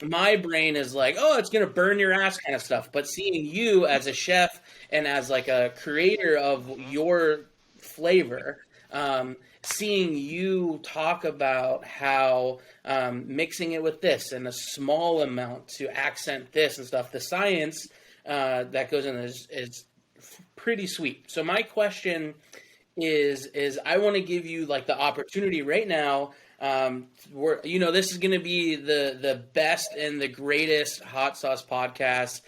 My brain is oh, it's going to burn your ass kind of stuff. But seeing you as a chef and as a creator of your flavor, seeing you talk about how mixing it with this and a small amount to accent this and stuff, the science that goes in is pretty sweet. So my question is I want to give you the opportunity right now. This is going to be the best and the greatest hot sauce podcast,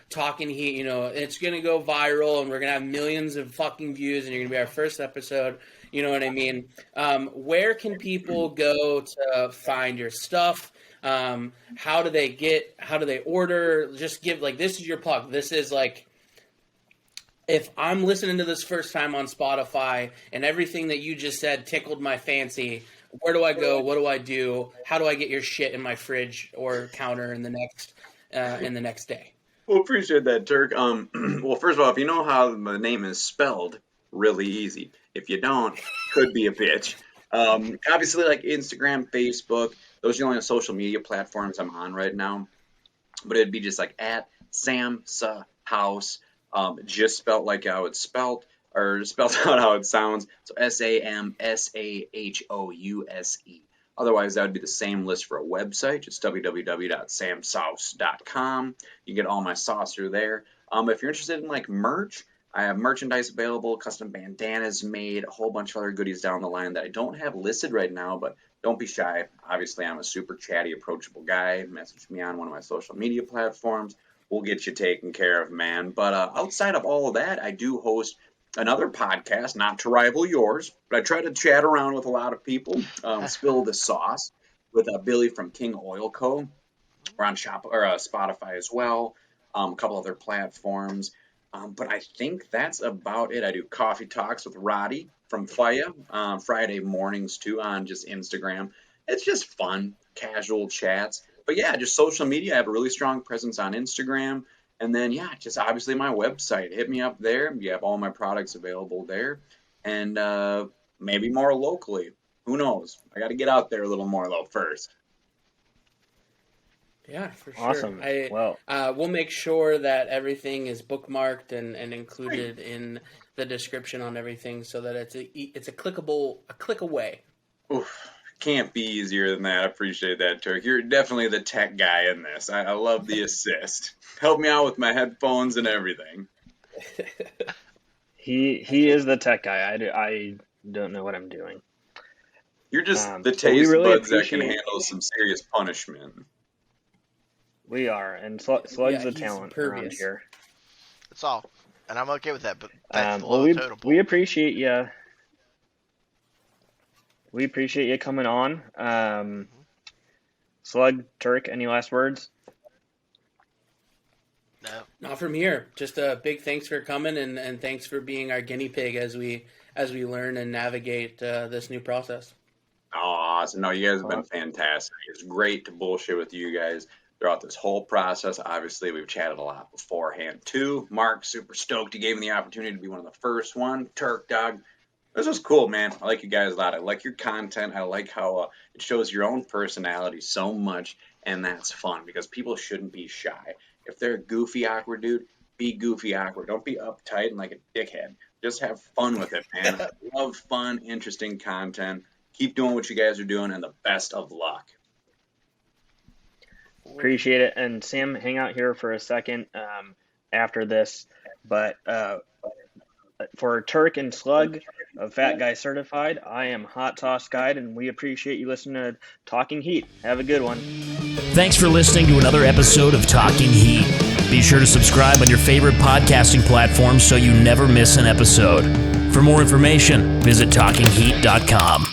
talking heat, it's going to go viral and we're going to have millions of fucking views and you're going to be our first episode. You know what I mean? Where can people go to find your stuff? How do they order? Just give this is your plug. This is if I'm listening to this first time on Spotify and everything that you just said tickled my fancy, where do I go? What do I do? How do I get your shit in my fridge or counter in the next day? Well, appreciate that, Turk. Well, first of all, if you know how the name is spelled, really easy. If you don't, could be a bitch. Obviously, Instagram, Facebook, those are the only social media platforms I'm on right now. But it'd be just at Sam House, just spelled like how it's spelled, or spelled out how it sounds. So SAMSAHOUSE. Otherwise, that would be the same list for a website, just www.samsauce.com. You can get all my sauce through there. If you're interested in merch, I have merchandise available, custom bandanas made, a whole bunch of other goodies down the line that I don't have listed right now, but don't be shy. Obviously, I'm a super chatty, approachable guy. Message me on one of my social media platforms. We'll get you taken care of, man. But outside of all of that, I do host another podcast, not to rival yours, but I try to chat around with a lot of people. Spill the Sauce with Billy from King Oil Co. We're on Spotify as well, a couple other platforms. But I think that's about it. I do coffee talks with Roddy from Faya Friday mornings too on just Instagram. It's just fun, casual chats. But yeah, just social media. I have a really strong presence on Instagram. And then, yeah, just obviously my website. Hit me up there. You have all my products available there. And maybe more locally. Who knows? I got to get out there a little more, though, first. Yeah, for sure. Awesome. We'll make sure that everything is bookmarked and included in the description on everything so that it's a click away. Oof. Can't be easier than that. I appreciate that, Turk. You're definitely the tech guy in this. I love the assist. Help me out with my headphones and everything. He is the tech guy. I don't know what I'm doing. You're just the but we taste really buds that can appreciate- handle some serious punishment. We are, and Slug's a he's talent around impervious. here. That's all. And I'm okay with that, but that's the Well, low total we pool. appreciate you. We appreciate you coming on. Slug, Turk, any last words? No. Not from here. Just a big thanks for coming and thanks for being our guinea pig as we learn and navigate this new process. Awesome. No, you guys have been fantastic. It's great to bullshit with you guys throughout this whole process. Obviously, we've chatted a lot beforehand, too. Mark, super stoked. He gave me the opportunity to be one of the first one. Turk, dog. This was cool, man. I like you guys a lot. I like your content. I like how it shows your own personality so much, and that's fun because people shouldn't be shy. If they're a goofy, awkward dude, be goofy, awkward. Don't be uptight and like a dickhead. Just have fun with it, man. I love fun, interesting content. Keep doing what you guys are doing, and the best of luck. Appreciate it. And Sam, hang out here for a second after this. But for Turk and Slug of Fat Guy Certified, I am Hot Sauce Guide, and we appreciate you listening to Talking Heat. Have a good one. Thanks for listening to another episode of Talking Heat. Be sure to subscribe on your favorite podcasting platform so you never miss an episode. For more information, visit talkingheat.com.